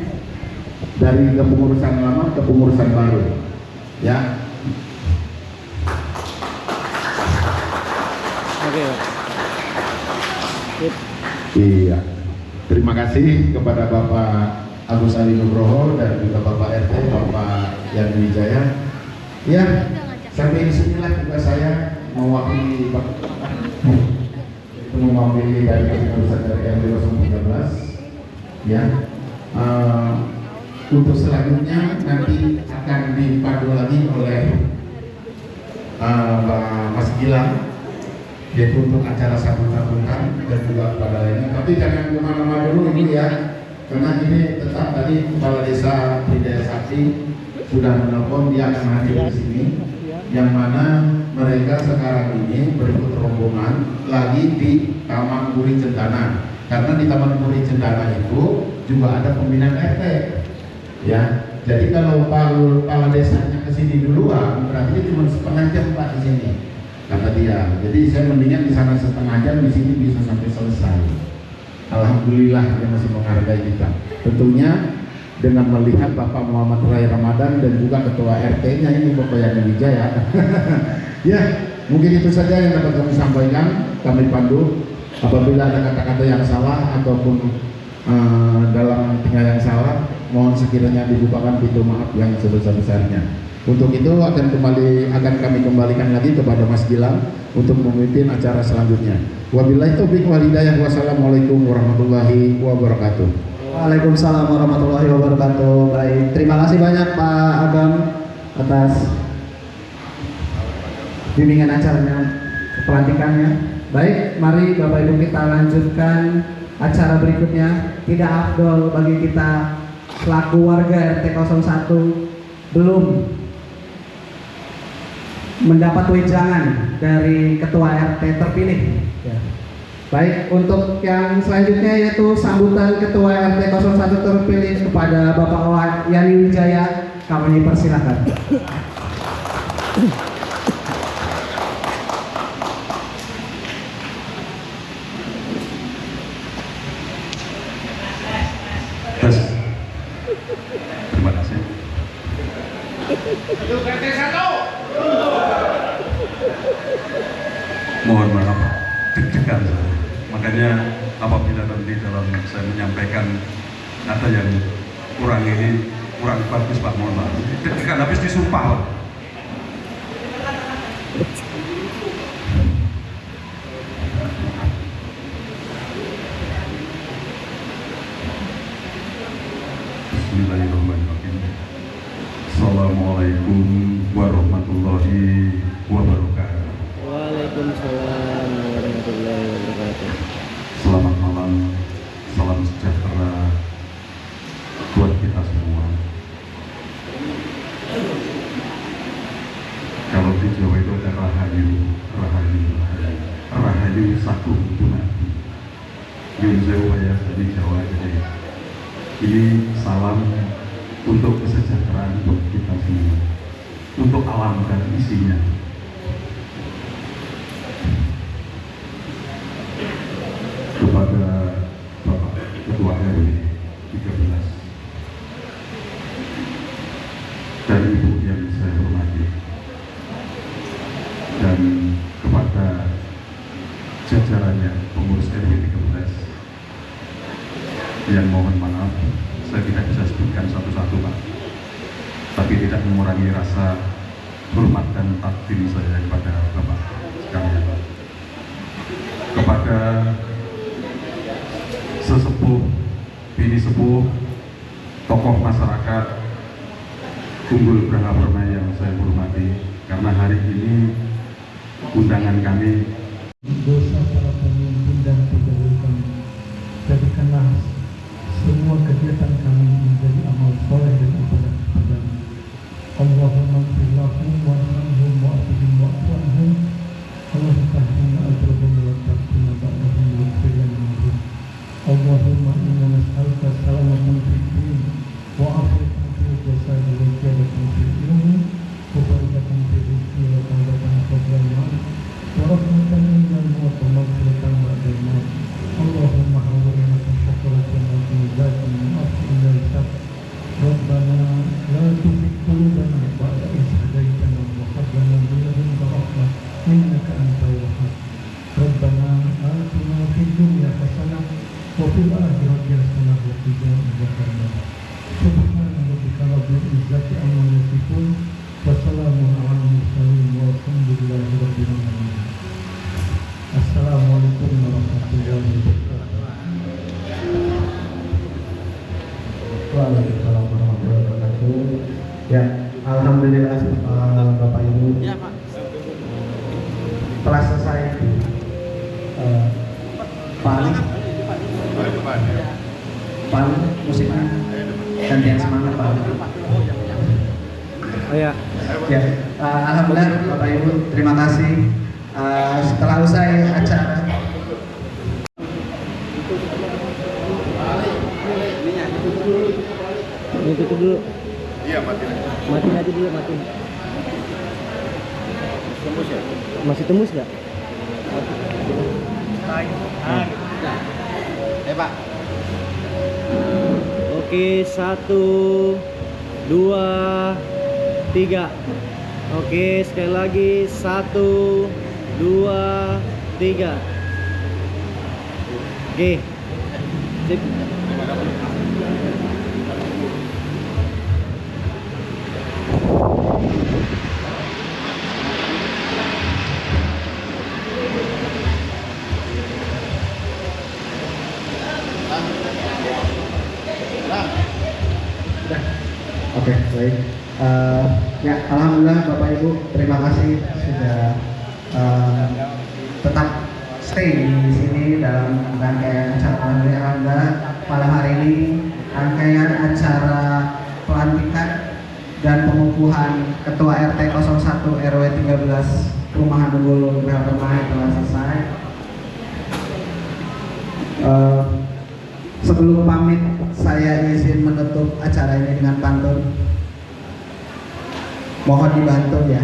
dari kepengurusan lama ke kepengurusan baru, ya. Oke. Iya. Terima kasih kepada Bapak Agus Ali Nugroho dan juga Bapak RT Bapak Yani Wijaya. Ya, sampai di sinilah juga saya mewakili dari kepengurusan dari RW 013. Ya. Untuk selanjutnya nanti akan dipandu lagi oleh Mas Gilang, yaitu untuk acara sambutan dan juga pada lainnya. Tapi jangan kemana-mana dulu ini ya, karena ini tetap tadi Kepala Desa Tridaya Sakti sudah menelpon, dia akan hadir di sini, yang mana mereka sekarang ini berikut rombongan lagi di Taman Puri Cendana, karena di Taman Puri Cendana itu juga ada pembinaan RT, ya. Jadi kalau kepala desanya ke sini duluan, berarti dia cuma setengah jam Pak di sini, kata dia. Jadi saya mendingan di sana setengah jam, di sini bisa sampai selesai. Alhamdulillah dia masih menghargai kita. Tentunya dengan melihat Bapak Muhammad Rai Ramadan dan juga Ketua RT-nya ini Bapak Yani Wijaya. Ya, mungkin itu saja yang dapat kami sampaikan. Kami pandu. Apabila ada kata-kata yang salah ataupun dalam tinggal yang salah, mohon sekiranya dibukakan pintu maaf yang sebesar-besarnya. Untuk itu akan kami kembalikan lagi kepada Mas Gilang untuk memimpin acara selanjutnya. Wabillahi taufiq wal hidayah. Wassalamualaikum warahmatullahi wabarakatuh. Waalaikumsalam warahmatullahi wabarakatuh. Baik, terima kasih banyak Pak Agam atas bimbingan acaranya, pelantikannya. Baik, mari Bapak Ibu kita lanjutkan acara berikutnya. Tidak afdol bagi kita selaku warga RT 01 belum mendapat wejangan dari Ketua RT terpilih. Ya. Baik, untuk yang selanjutnya yaitu sambutan Ketua RT 01 terpilih kepada Bapak Yani Wijaya, kami persilakan. Terima kasih. Mohon maaf, deg-degan saya. Makanya apabila nanti dalam saya menyampaikan ada yang kurang ini kurang bagus Pak, mohon maaf. Kan habis disumpah Pak. Bismillahirrahmanirrahim. Assalamualaikum warahmatullahi wabarakatuh. Waalaikumsalam warahmatullahi wabarakatuh. Selamat malam, salam sejahtera buat kita semua. Kalau di Jawa itu ada rahayu, rahayu, rahayu, rahayu saku tunati. Yun Jawa ya, jadi Jawa jadi. Ini salam untuk kesejahteraan buat kita semua, untuk alam dan isinya. Kepada Bapak Ketua RW 13 dan Ibu yang saya hormati, dan kepada jajarannya pengurus RW 13 yang mohon maaf saya tidak bisa sebutkan satu-satu Pak, tapi tidak mengurangi rasa hormat dan takdim saya kepada Bapak sekalian, kepada sesepuh, bini sepuh, tokoh masyarakat Kumbul Braha Permai yang saya hormati, karena hari ini undangan kami. Dosa para pemimpin dan pendahulu kami, jadikanlah semua kegiatan kami menjadi amal soleh dan ibadah kepadamu. Allahumma ighfir lahum warhamhum wa'afihim wa'fu anhum. Allahumma tahmina ajrahum wa taqina ba'dahum waghfir lahum. Allahumma inna nas'aluka salamatan fid din wa afiyatan fil jasad wa ziyadatan fil ilmi wa barakatan fil rizqi wa tawbatan qabla al-maut wa rahmatan indal maut wa maghfiratan ba'da al-maut. Allahumma hawwina fi syakaratin wa fi zatin min afin la yusab. Rabbana la tuzigh qulubana ba'da idh hadaytana wa hab lana min ladunka rahmah innaka antal wahhab. Rabbana atina fid dunya hasanah wa fil akhirati hasanah wa qina adzabannar. Subhana rabbika rabbil izzati amma yasifun wa salamun 'alal mursalin walhamdulillahi rabbil alamin. Assalamualaikum warahmatullahi wabarakatuh. Waalaikumsalam warahmatullahi wabarakatuh. Ya, alhamdulillah Bapak Ibu. Ya Pak. Telah selesai. Pak Ali, musiknya gantian semangat Pak Ali. Oh ya. Ya, alhamdulillah Bapak Ibu, terima kasih. Setelah usai acara Ini tutup dulu. Iya, mati. Matiin aja dulu, matiin. Tembus ya? Masih tembus nggak? Pak. Oke, 1, 2, 3. Oke, sekali lagi 1, 2, 3. Oke. Sip. Oke, baik. Ya, alhamdulillah Bapak Ibu, terima kasih sudah tetap stay di sini dalam rangkaian acara Anda malam hari ini, rangkaian acara pelantikan dan pengukuhan Ketua RT 01 RW 13 Perumahan Unggul Braha Permai telah selesai. Sebelum pamit, saya izin menutup acara ini dengan pantun. Mohon dibantu ya.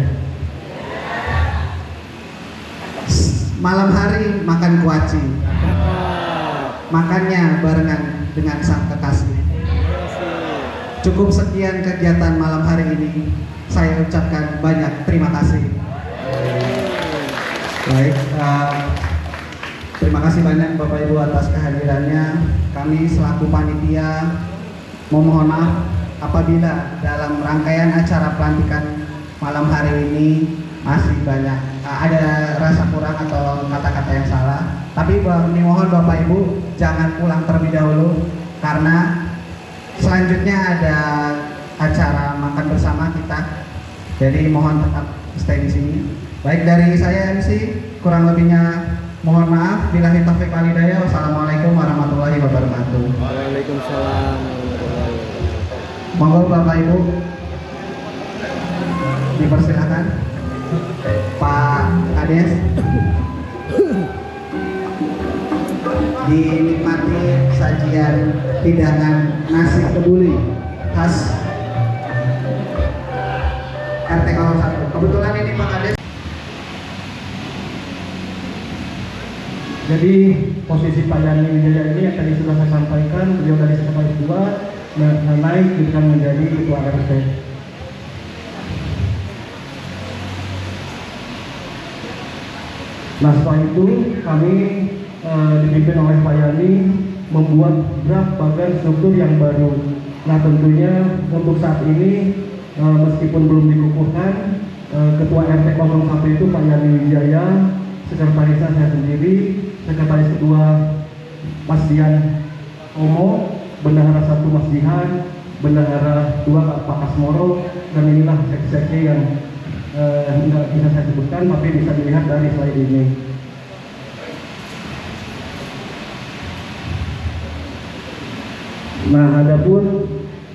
Malam hari makan kuaci, makannya barengan dengan sang kekasih. Cukup sekian kegiatan malam hari ini. Saya ucapkan banyak terima kasih. Baik, terima kasih banyak Bapak Ibu atas kehadirannya. Kami selaku panitia memohon maaf apabila dalam rangkaian acara pelantikan malam hari ini masih banyak ada rasa kurang atau kata-kata yang salah. Tapi dimohon Bapak Ibu jangan pulang terlebih dahulu karena selanjutnya ada acara makan bersama kita. Jadi mohon tetap stay di sini. Baik, dari saya MC, kurang lebihnya mohon maaf. Billahi taufiq wal hidayah. Wassalamualaikum warahmatullahi wabarakatuh. Waalaikumsalam. Monggo Bapak Ibu dipersilakan. Pak Kades dinikmati sajian hidangan nasi kebuli khas RT 01. Kebetulan ini Pak Kades. Jadi posisi Pak Yani Wijaya ini yang tadi sudah saya sampaikan, beliau dari sekretaris 2 naik bukan menjadi ketua RT. Nah setelah itu kami dipimpin oleh Pak Yani membuat draft bagan struktur yang baru. Nah tentunya untuk saat ini meskipun belum dikukuhkan, ketua RT 01 itu Pak Yani Wijaya, sekretarisnya saya sendiri, sekretaris kedua Mas Dian Omo, bendahara 1 Mas Jihan, bendahara 2 Pak Kasmoro, dan inilah seksi-seksi yang tidak bisa saya sebutkan, tapi bisa dilihat dari slide ini. Nah, adapun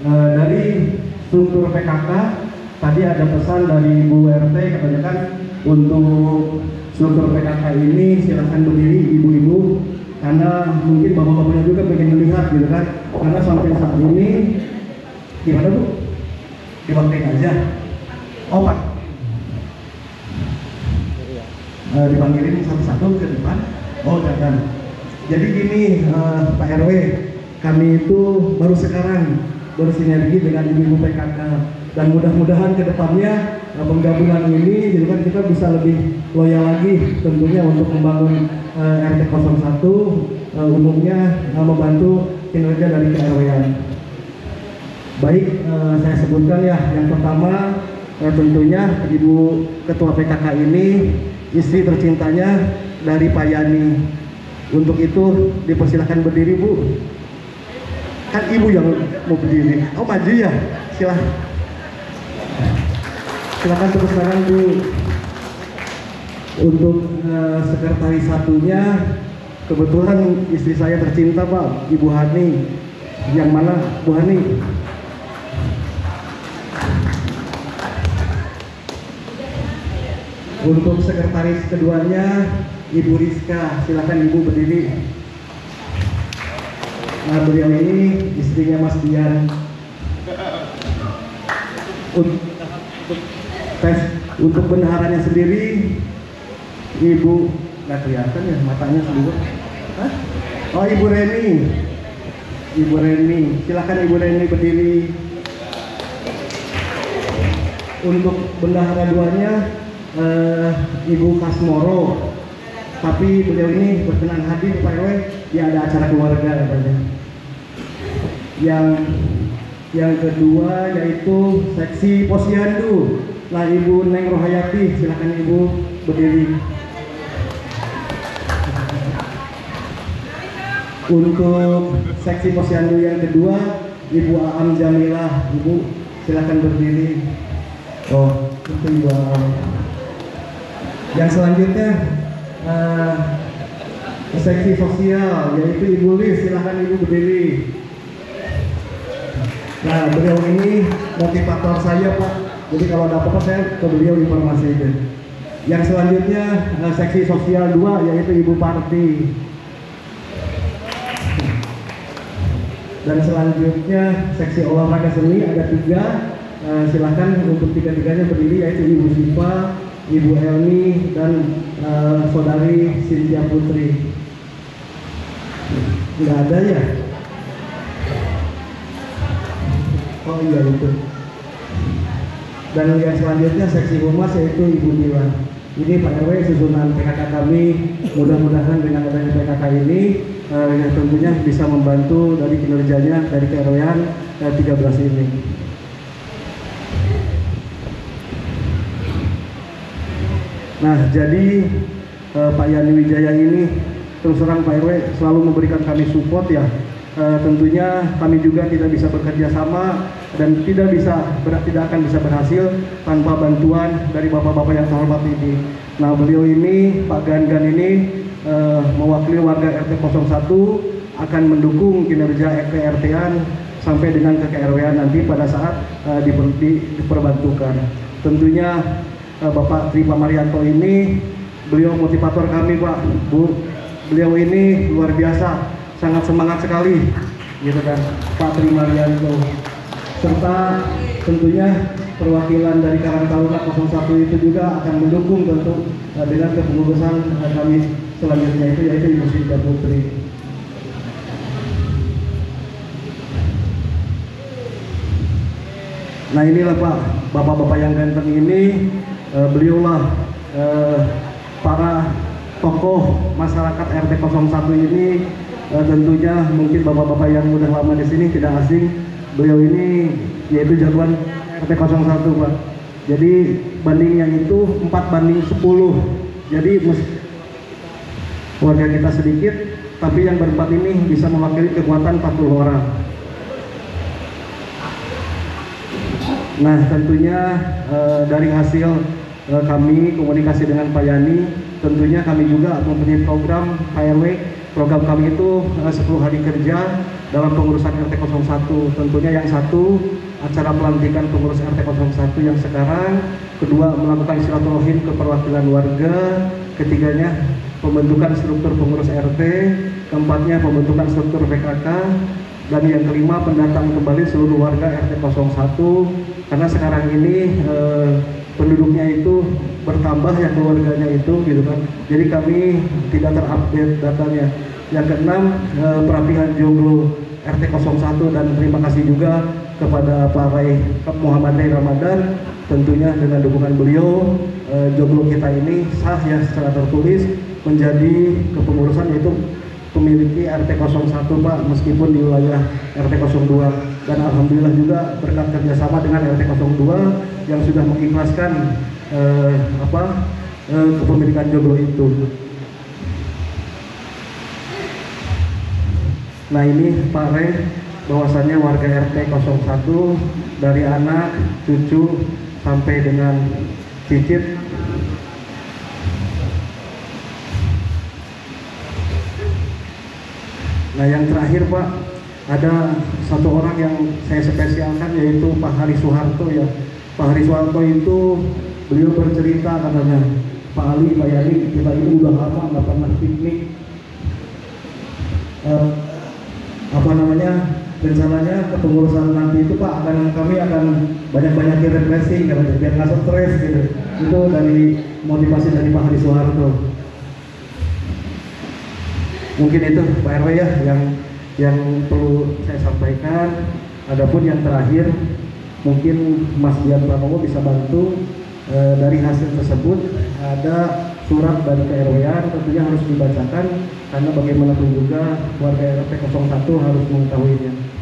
dari struktur PKK tadi ada pesan dari Bu RT katanya kan untuk struktur PKK ini silakan berdiri ibu-ibu karena mungkin bapak-bapaknya juga pengen melihat gitu kan, karena sampai saat ini gimana Bu? Dibanting aja. Oh Pak, dipanggilin satu-satu ke depan. Oh jangan. Jadi gini Pak RW, kami itu baru sekarang bersinergi dengan ibu PKK dan mudah-mudahan ke depannya penggabungan ini jadi kan kita bisa lebih loyal lagi tentunya untuk membangun RT 01 umumnya membantu kinerja dari KRW-an. Baik, saya sebutkan ya, yang pertama tentunya Ibu Ketua PKK ini istri tercintanya dari Pak Yani. Untuk itu dipersilakan berdiri Bu. Kan Ibu yang mau berdiri. Oh maju ya, silakan terus tangan Bu. Untuk sekretaris satunya kebetulan istri saya tercinta Pak, Ibu Hani. Yang mana Bu Hani? Untuk sekretaris keduanya Ibu Rizka, silakan Ibu berdiri. Nah beliau ini istrinya Mas Dian. Untuk bendaharanya sendiri Ibu nggak kelihatan ya matanya sendiri. Oh Ibu Reni, Ibu Reni, silakan Ibu Reni berdiri. Untuk bendahara duanya Ibu Kasmoro, tapi beliau ini berkenan hadir Pak RW, ya ada acara keluarga katanya. Yang kedua yaitu seksi Posyandu, lah Ibu Neng Rohayati, silakan Ibu berdiri. Untuk seksi Posyandu yang kedua Ibu Aam Jamilah, Ibu silakan berdiri. Oh itu Ibu Aam. Yang selanjutnya seksi sosial yaitu Ibu Lis, silakan Ibu berdiri. Nah beliau ini motivator saya Pak, jadi kalau ada apa-apa saya ke beliau informasikan. Yang selanjutnya seksi sosial 2 yaitu Ibu Parti. Dan selanjutnya seksi olahraga seni ada 3, silakan untuk 3-tiganya berdiri yaitu Ibu Siva, Ibu Elmi, dan Saudari Cynthia Putri. Nggak ada ya? Oh iya itu. Dan yang selanjutnya seksi humas yaitu Ibu Dila. Ini Pak RW susunan PKK kami. Mudah-mudahan dengan adanya PKK ini yang tentunya bisa membantu dari kinerjanya dari KRW-an 13 ini. Nah, jadi Pak Yani Wijaya ini terus terang Pak RW selalu memberikan kami support ya. Tentunya kami juga tidak bisa bekerja sama dan tidak akan bisa berhasil tanpa bantuan dari bapak-bapak yang terhormat ini. Nah, beliau ini, Pak Gan ini mewakili warga RT 01 akan mendukung kinerja RT-RT-an sampai dengan ke KRW-an nanti pada saat diperbantukan. Tentunya Bapak Tri Pamarianto ini beliau motivator kami Pak, Bu. Beliau ini luar biasa, sangat semangat sekali gitu kan Pak Tri Marianto. Serta tentunya perwakilan dari Karang Taruna 01 itu juga akan mendukung tentu dengan kepengurusan kami selanjutnya itu yaitu Ibu Sinta Putri. Nah inilah Pak, bapak-bapak yang ganteng ini, beliaulah para tokoh masyarakat RT 01 ini. Tentunya mungkin bapak-bapak yang udah lama di sini tidak asing, beliau ini yaitu jagoan RT 01 Pak. Jadi bandingnya itu 4:10. Jadi warga kita sedikit, tapi yang berempat ini bisa mewakili kekuatan 40 orang. Nah tentunya dari hasil kami komunikasi dengan Pak Yani, tentunya kami juga mempunyai program PRW. Program kami itu 10 hari kerja dalam pengurusan RT 01. Tentunya yang satu acara pelantikan pengurus RT 01 yang sekarang, kedua melakukan silaturahim ke perwakilan warga, ketiganya pembentukan struktur pengurus RT, keempatnya pembentukan struktur PKK, dan yang kelima pendataan kembali seluruh warga RT 01 karena sekarang ini penduduknya itu bertambah ya keluarganya itu gitu kan. Jadi kami tidak terupdate datanya. Yang keenam perapihan jomblo RT 01 dan terima kasih juga kepada Pak Rai Muhammad Rai Ramadan, tentunya dengan dukungan beliau jomblo kita ini sah ya secara tertulis menjadi kepengurusan yaitu memiliki RT 01 Pak, meskipun di wilayah RT 02, dan alhamdulillah juga berkat kerjasama dengan RT 02 yang sudah mengikhlaskan kepemilikan jomblo itu. Nah ini Pak Rey, bahwasannya warga RT 01 dari anak, cucu sampai dengan cicit Nah yang terakhir Pak, ada satu orang yang saya spesialkan yaitu Pak Hari Soeharto ya. Pak Hari Soeharto itu beliau bercerita katanya, Pak Ali, Pak Yani, kita ini udah lama nggak pernah piknik. Rencananya kepengurusan nanti itu Pak kami akan banyak-banyakin refreshing katanya, biar nggak stres gitu. Itu dari motivasi dari Pak Hari Soeharto. Mungkin itu Pak RW ya yang perlu saya sampaikan. Adapun yang terakhir mungkin Mas Dian Pranowo bisa bantu dari hasil tersebut. Ada surat dari KRW-an tentunya harus dibacakan karena bagaimanapun juga warga RT 01 harus mengetahuinya.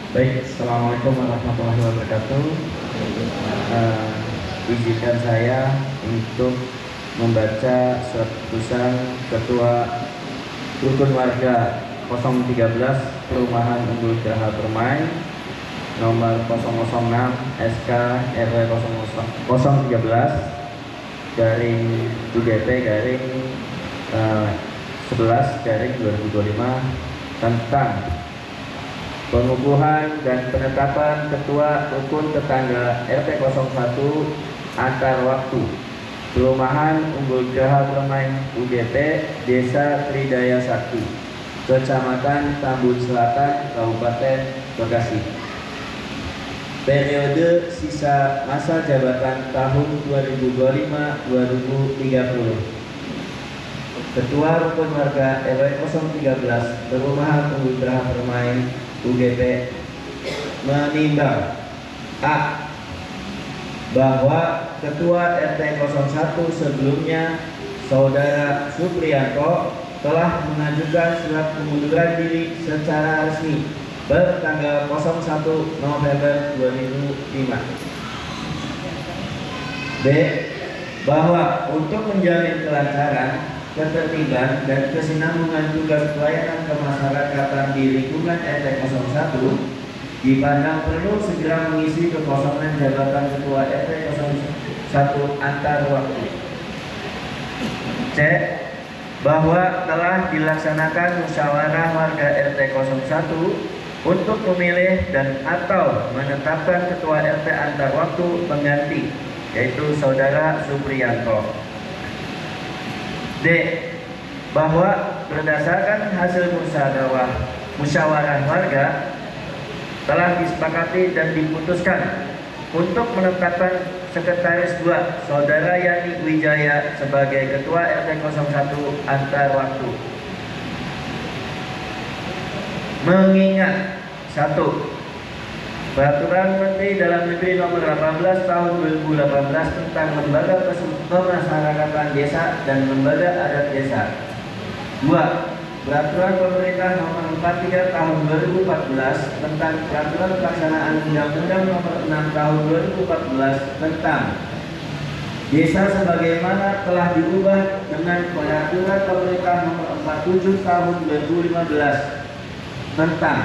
Baik, Assalamualaikum warahmatullahi wabarakatuh. Izinkan saya untuk membaca surat keputusan Ketua Rukun Warga 013 Perumahan Unggul Geraha Permai nomor 006 SK RW 013 garing UGP garing 11 garing 2025 tentang pengukuhan dan penetapan Ketua Rukun Tetangga RT 01 antar waktu Perumahan Unggul Geraha Permai UGP Desa Tridaya 1 Kecamatan Tambun Selatan Kabupaten Bekasi. Periode sisa masa jabatan tahun 2025-2030. Ketua Rukun Warga RW 013 Perumahan Unggul Geraha Permai UGP menimbang A. Bahwa Ketua RT 01 sebelumnya Saudara Supriyanto telah mengajukan surat pengunduran diri secara resmi bertanggal 01 November 2005. B. Bahwa untuk menjamin kelancaran, ketertiban, dan kesinambungan tugas pelayanan kemasyarakatan di lingkungan RT 01 dipandang perlu segera mengisi kekosongan jabatan Ketua RT 01 antar waktu. C. Bahwa telah dilaksanakan musyawarah warga RT 01 untuk memilih dan atau menetapkan Ketua RT antar waktu pengganti, yaitu Saudara Supriyanto. D. Bahwa berdasarkan hasil musyawarah warga telah disepakati dan diputuskan untuk menetapkan Sekretaris 2 Saudara Yani Wijaya sebagai Ketua RT 01 antar waktu. Mengingat 1. Peraturan Menteri Dalam Negeri Nomor 18 Tahun 2018 tentang Lembaga Pemasyarakatan Desa dan Lembaga Adat Desa. 2. Peraturan Pemerintah Nomor 43 Tahun 2014 tentang Peraturan Pelaksanaan Undang-Undang Nomor 6 Tahun 2014 tentang Desa sebagaimana telah diubah dengan Peraturan Pemerintah Nomor 47 Tahun 2015 tentang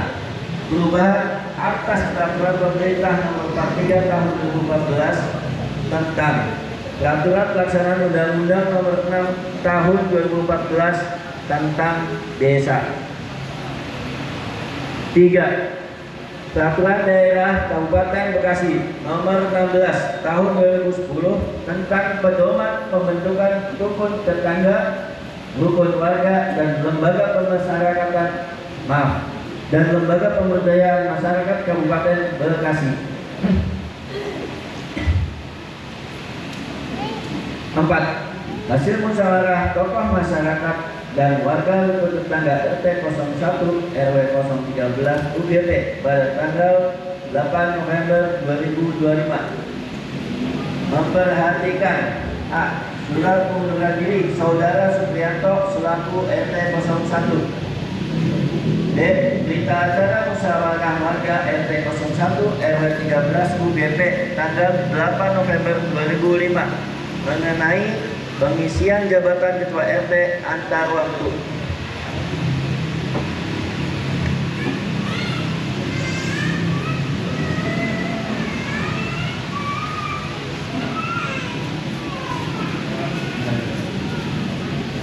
perubahan atas Peraturan Pemerintah Nomor 43 Tahun 2014 tentang Peraturan Pelaksanaan Undang-Undang Nomor 6 Tahun 2014 tentang Desa. 3. Peraturan Daerah Kabupaten Bekasi Nomor 16 Tahun 2010 tentang pedoman pembentukan rukun tetangga, rukun warga, dan lembaga pemasyarakatan dan lembaga pemberdayaan masyarakat Kabupaten Bekasi. 4. Hasil musyawarah tokoh masyarakat dan warga rukun tetangga RT 01 RW 013 UGT pada tanggal 8 November 2025 memperhatikan A. Surat pengunduran diri Saudara Supriyanto selaku RT 01. D. Berita acara musyawarah warga RT 01 RW 13 UGT tanggal 8 November 2005 mengenai pengisian jabatan Ketua RT antar waktu.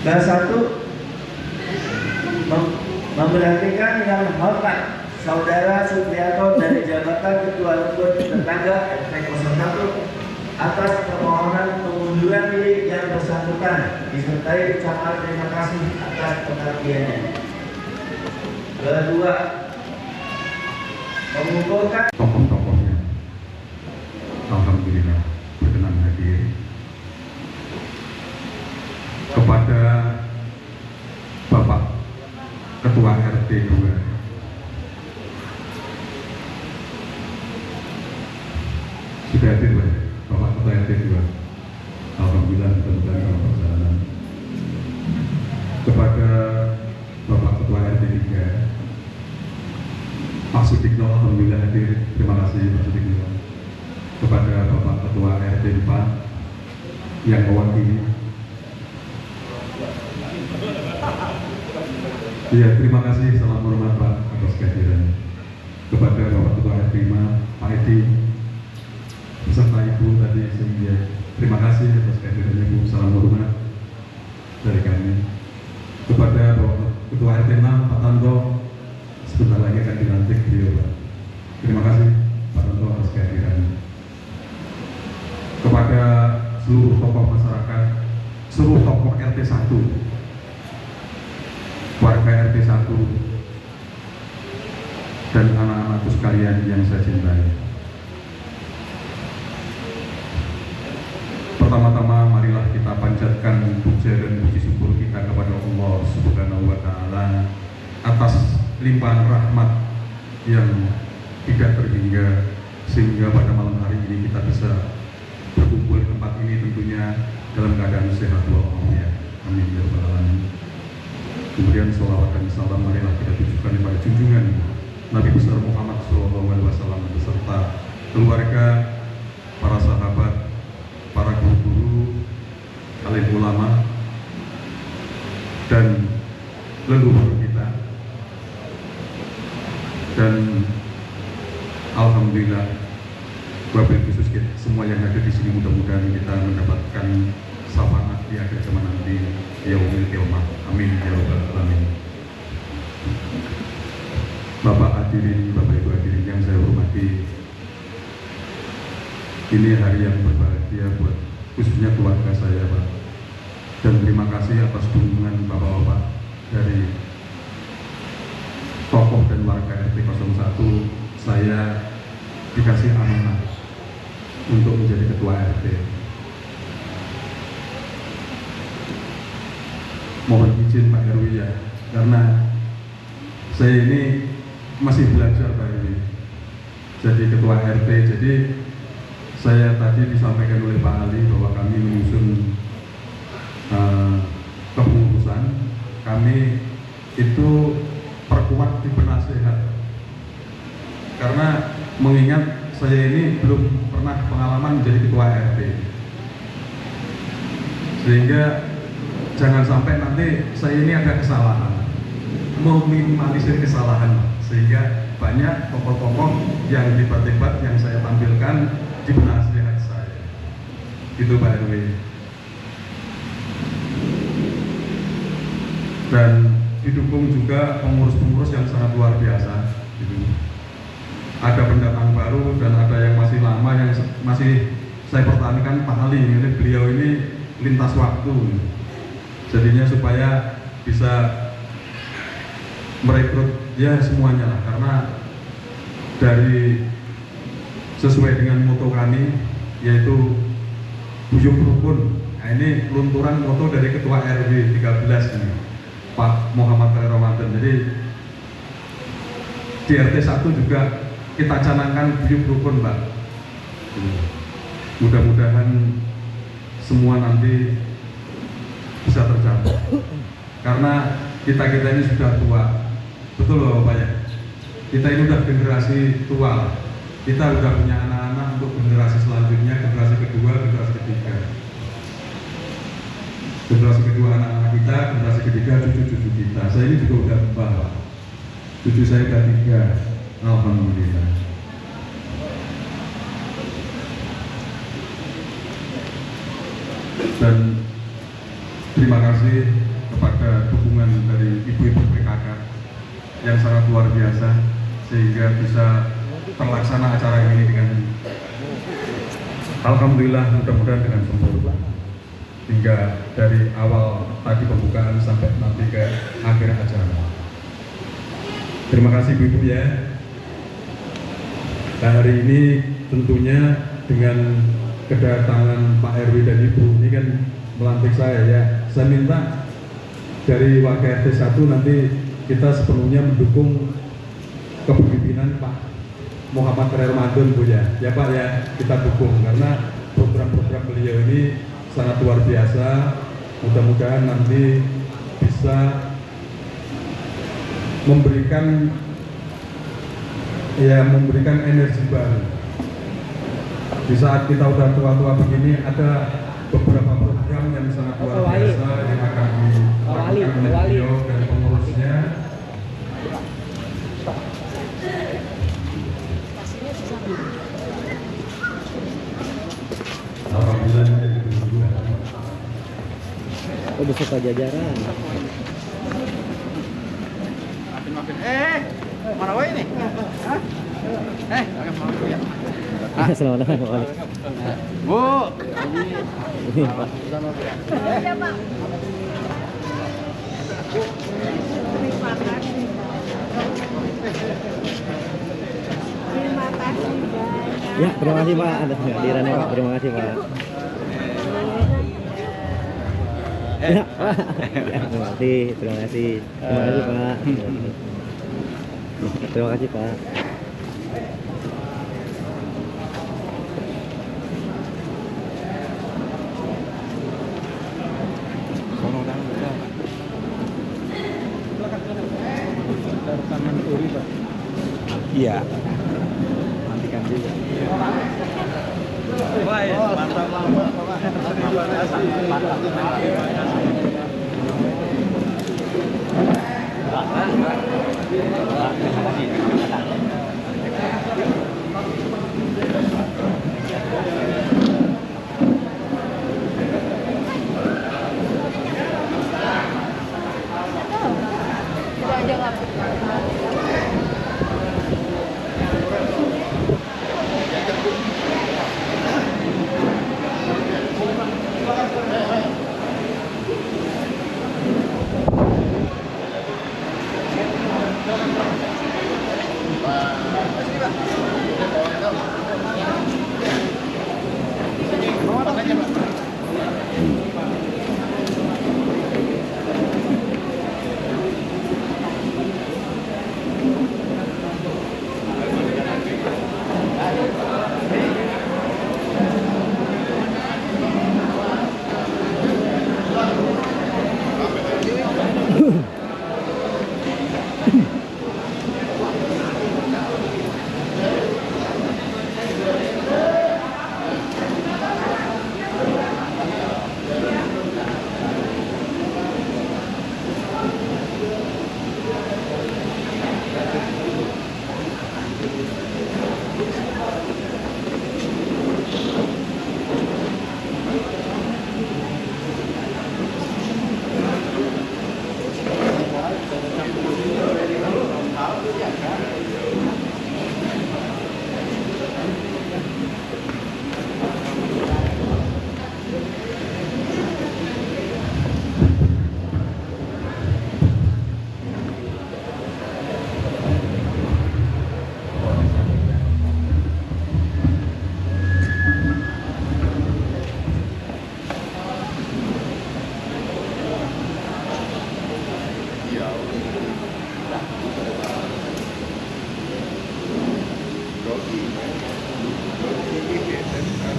Ke-1, memberhentikan dengan hormat Saudara Supriyanto dari jabatan Ketua Rukun Tetangga RT 01 atas permohonan pengunduran diri yang bersangkutan disertai ucapan terima kasih atas pengabdiannya. Kedua, mengumpulkan tokoh-tokohnya. Alhamdulillah berkenan hadir. Kepada Bapak Ketua RT 2 sudah hadir, Pak. Bapak Ketua RT 2, alhamdulillah mudah-mudahan dalam perjalanan. Kepada Bapak Ketua RT 3 Pak Sudikno, alhamdulillah hadir, terima kasih Pak Sudikno. Kepada Bapak Ketua RT 4 yang mewakili, ya terima kasih, salam hormat Pak atas kehadirannya. Kepada Bapak Ketua RT 5 Pak Edi beserta Ibu tadi Cynthia, terima kasih atas kehadirannya Ibu, salam hormat dari kami. Kepada Bapak Ketua RT 6 Pak Tanto, sebentar lagi akan dilantik beliau, Pak. Terima kasih Pak Tanto atas kehadirannya. Kepada seluruh tokoh masyarakat, seluruh tokoh RT 1, warga RT 1 dan anak-anakku sekalian yang saya cintai. Pertama-tama marilah kita panjatkan puja dan puji syukur kita kepada Allah Subhanahu wa Ta'ala atas limpahan rahmat yang tidak terhingga sehingga pada malam hari ini kita bisa berkumpul di tempat ini tentunya dalam keadaan sehat walafiat. Amin ya rabbal alamin. Kemudian sholawat dan salam marilah kita tujukan kepada junjungan Nabi besar Muhammad SAW beserta keluarga, para sahabat, para guru-guru, alim ulama, dan leluhur kita. Dan alhamdulillah, wabil khusus kita semua yang ada di sini, mudah-mudahan kita mendapatkan syafaat di akhir zaman nanti, yaumil qiyamah. Amin ya rabbal alamin. Bapak hadirin, Bapak Ibu hadirin yang saya hormati, ini hari yang berbahagia buat khususnya keluarga saya, Pak. Dan terima kasih atas dukungan Bapak-bapak dari tokoh dan warga RT 01. Saya dikasih amanah untuk menjadi ketua RT. Mohon izin Pak RW ya, karena saya ini masih belajar Pak RW jadi ketua RT. Jadi saya tadi disampaikan oleh Pak Ali bahwa kami menyusun kepengurusan, kami itu perkuat di penasehat, karena mengingat saya ini belum pernah pengalaman menjadi ketua RT, sehingga jangan sampai nanti saya ini ada kesalahan, meminimalisir kesalahan, sehingga banyak tokoh-tokoh yang debat-debat yang saya tampilkan di penasehat saya. Gitu Pak RW. Dan didukung juga pengurus-pengurus yang sangat luar biasa. Gitu. Ada pendatang baru dan ada yang masih lama yang masih saya pertahankan. Pak Ali ini, beliau ini lintas waktu. Jadinya supaya bisa merekrut ya semuanya lah, karena dari sesuai dengan moto kami yaitu Buyung Rukun. Nah, ini lunturan moto dari Ketua RW 13 ini, Pak Muhammad Ramadan. Jadi di RT 1 juga kita canangkan Buyung Rukun, Pak. Mudah-mudahan semua nanti bisa tercapai, karena kita ini sudah tua, betul loh Bapak ya. Kita ini udah generasi tua, kita udah punya anak-anak untuk generasi selanjutnya, generasi kedua, generasi ketiga. Generasi kedua anak-anak kita, generasi ketiga cucu-cucu kita. Saya ini juga udah tua, Pak. Cucu saya udah 3, alhamdulillah. Dan terima kasih kepada dukungan dari ibu-ibu PKK yang sangat luar biasa, sehingga bisa terlaksana acara ini dengan alhamdulillah, mudah-mudahan dengan sempurna, hingga dari awal tadi pembukaan sampai nanti ke akhir acara. Terima kasih ibu-ibu ya. Nah, hari ini tentunya dengan kedatangan Pak RW dan Ibu ini kan melantik saya ya. Saya minta dari warga RT 1 nanti kita sepenuhnya mendukung kepemimpinan Pak Muhammad Ramadan Bu ya. Ya Pak ya, kita dukung karena program-program beliau ini sangat luar biasa. Mudah-mudahan nanti bisa memberikan energi baru. Di saat kita udah tua-tua begini, ada beberapa program yang sangat luar biasa yang akan dilakukan oleh beliau dan pengurusnya. Alhamdulillah itu juga. Oh, besok pajajaran. Mana wae ini? Hah? Selamat datang Pak. Bu. Ini Pak. Iya, Pak. Terima kasih banyak. Ya, terima kasih Pak atas kehadirannya Pak. Terima kasih Pak. Ya, Pak. Ya, terima kasih Pak. Terima kasih Pak. Iya. Mantikan juga. Baik, mantap.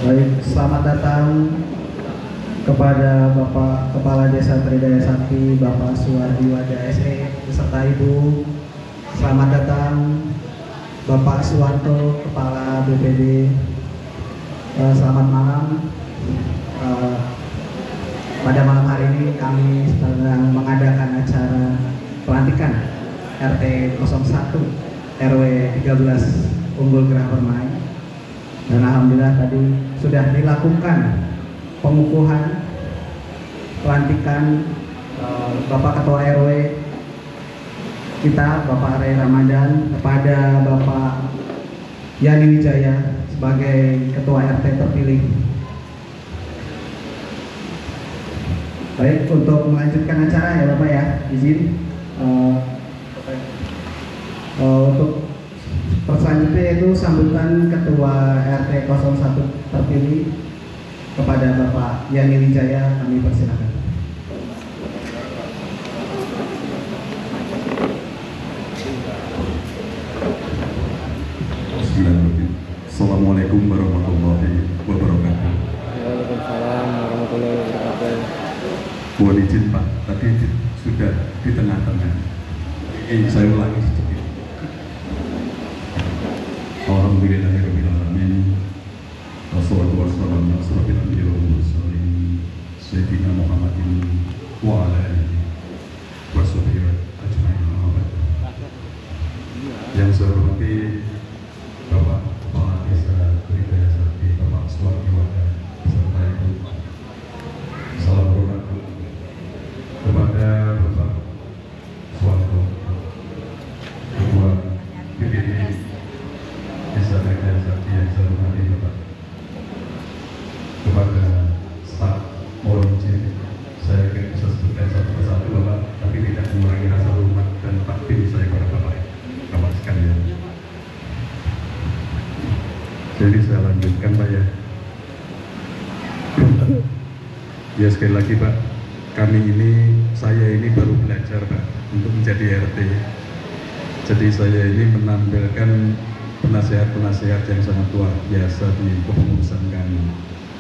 Baik, selamat datang kepada Bapak Kepala Desa Tridaya Sakti, Bapak Suwardi Wada SE beserta Ibu. Selamat datang Bapak Suwanto, Kepala BPD. Selamat malam. Pada malam hari ini kami sedang mengadakan acara pelantikan RT 01 RW 13 Unggul Gerah Permai. Dan alhamdulillah tadi sudah dilakukan pengukuhan pelantikan Bapak Ketua RW kita, Bapak Ray Ramadan, kepada Bapak Yani Wijaya sebagai Ketua RT terpilih. Baik, untuk melanjutkan acara ya Bapak ya, izin untuk selanjutnya yaitu sambutan Ketua RT 01 terpilih kepada Bapak Yani Wijaya, kami persilakan. Assalamualaikum warahmatullahi wabarakatuh. Waalaikumsalam warahmatullahi wabarakatuh. Mohon izin Pak, tadi sudah di tengah-tengah. Ini saya ulangi sedikit. Alhamdulillahirabbil alamin. Wassalatu wassalamu ala asyrofil anbiya'i wal mursalin sayyidina Muhammadin wa ala alihi washabihi ajmain. Yang saya hormati Bapak Kepala Desa Tridaya Sakti, Bapak Suwardi Wada beserta Ibu. Salam hormat kepada Bapak Suwanto, Ketua BPD Desa Tridaya Sakti yang saya hormati Bapak. Kepada staf volunteer, saya bisa sebutkan satu persatu Bapak, tapi tidak mengurangi rasa hormat dan takdim saya kepada Bapak sekalian. Jadi saya lanjutkan Pak ya. Ya sekali lagi Pak, saya ini baru belajar Pak untuk menjadi RT. Jadi saya ini menampilkan penasehat-penasehat yang sangat luar biasa di kepengurusan kami,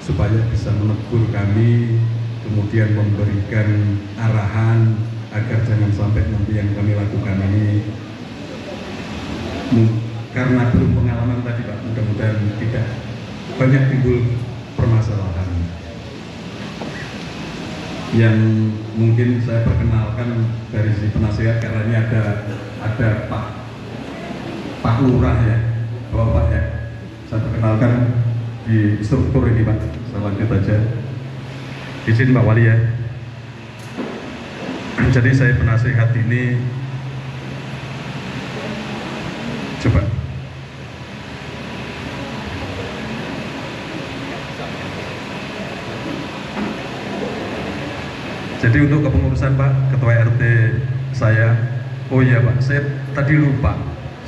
supaya bisa menegur kami, kemudian memberikan arahan agar jangan sampai nanti yang kami lakukan ini karena belum pengalaman tadi Pak, mudah-mudahan tidak banyak timbul permasalahan. Yang mungkin saya perkenalkan dari si penasihat, karena ini ada Pak Lurah ya, Bapak ya. Saya perkenalkan di struktur ini Pak. Saya lanjut aja. Izin Pak Wali ya. Jadi saya penasihat ini coba. Jadi untuk kepengurusan Pak, Ketua RT saya, oh iya Pak, saya tadi lupa.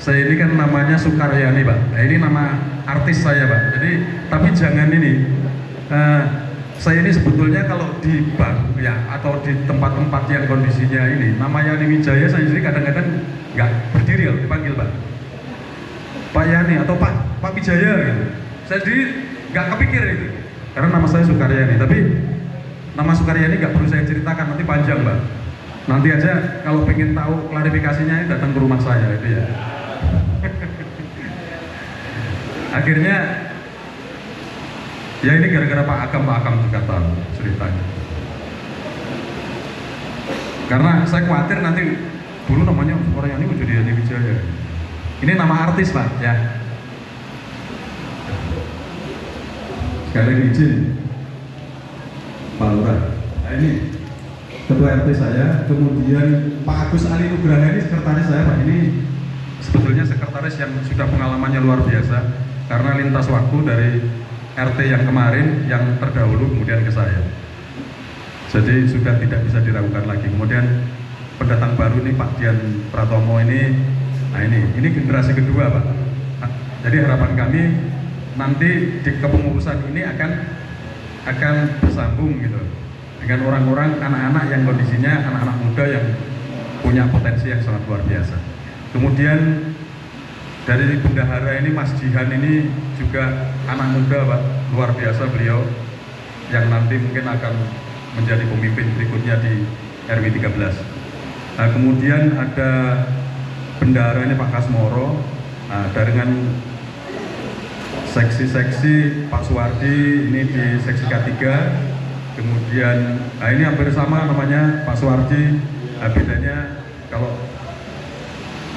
Saya ini kan namanya Sukaryani Pak. Nah, ini nama artis saya Pak. Jadi tapi jangan ini. Saya ini sebetulnya kalau di bank ya atau di tempat-tempat yang kondisinya ini, nama Yani Wijaya saya sendiri kadang-kadang nggak berdiri kalau dipanggil Pak. Pak Yani atau Pak Wijaya gitu. Saya sendiri nggak kepikir itu. Karena nama saya Sukaryani. Tapi nama Sukaryani nggak perlu saya ceritakan, nanti panjang Mbak. Nanti aja kalau pengen tahu klarifikasinya datang ke rumah saya itu ya. Akhirnya ya ini gara-gara Pak Akam juga tahu ceritanya. Karena saya khawatir nanti dulu namanya orang yang ini jadi Yani Wijaya. Ini nama artis Pak ya. Sekali lagi izin Pak Lurah. Nah ini Ketua RT saya, kemudian Pak Agus Ali Nugraha ini sekretaris saya Pak. Ini sebetulnya sekretaris yang sudah pengalamannya luar biasa karena lintas waktu dari RT yang kemarin yang terdahulu kemudian ke saya. Jadi sudah tidak bisa diragukan lagi. Kemudian pendatang baru ini Pak Dian Pratomo ini, nah ini generasi kedua Pak. Jadi harapan kami nanti di kepengurusan ini akan bersambung gitu dengan orang-orang anak-anak yang kondisinya anak-anak muda yang punya potensi yang sangat luar biasa. Kemudian dari bendahara ini Mas Jihan ini juga anak muda Pak, luar biasa beliau yang nanti mungkin akan menjadi pemimpin berikutnya di RW 13. Nah, kemudian ada bendahara ini Pak Kasmoro, dengan seksi-seksi Pak Suwardi ini di seksi K3. Kemudian ini hampir sama namanya Pak Suwardi, bedanya kalau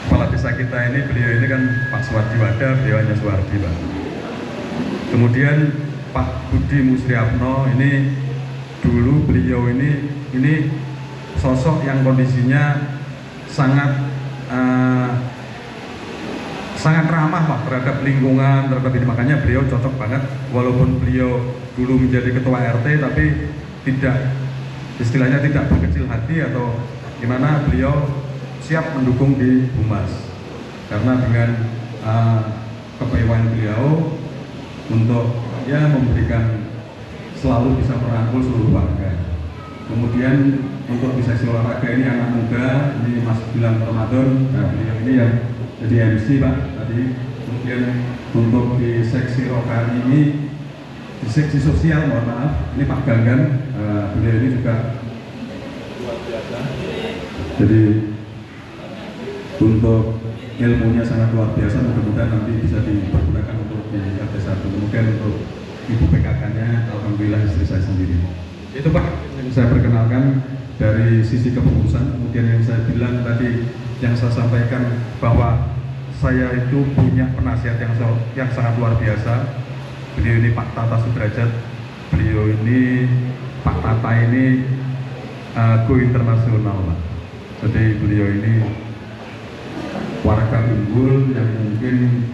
kepala desa kita ini, beliau ini kan Pak Suwardi Wada, beliau hanya Suwardi Pak. Kemudian Pak Budi Musriapno ini dulu beliau ini sosok yang kondisinya sangat ramah Pak terhadap lingkungan, terhadap ini, makanya beliau cocok banget walaupun beliau dulu menjadi ketua RT tapi tidak, istilahnya tidak berkecil hati atau gimana, beliau siap mendukung di Humas karena dengan kepewaan beliau untuk ya memberikan selalu bisa merangkul seluruh warga. Kemudian untuk di seksi olahraga ini anak muda, ini Mas Bilang Ramadan, nah beliau ini yang jadi MC Pak tadi. Kemudian untuk di seksi rokani ini, di seksi sosial mohon maaf, ini Pak Ganggan, beliau ini juga luar biasa. Jadi untuk ilmunya sangat luar biasa, mudah-mudahan nanti bisa dipergunakan untuk di RT1. Kemudian untuk Ibu PKK-nya, alhamdulillah istri saya sendiri. Itu Pak yang saya perkenalkan dari sisi kepengurusan. Kemudian yang saya bilang tadi, yang saya sampaikan bahwa saya itu punya penasihat yang sangat luar biasa. Beliau ini Pak Tata Sudrajat, beliau ini Pak Tata ini go internasional Pak. Jadi beliau ini warga unggul yang mungkin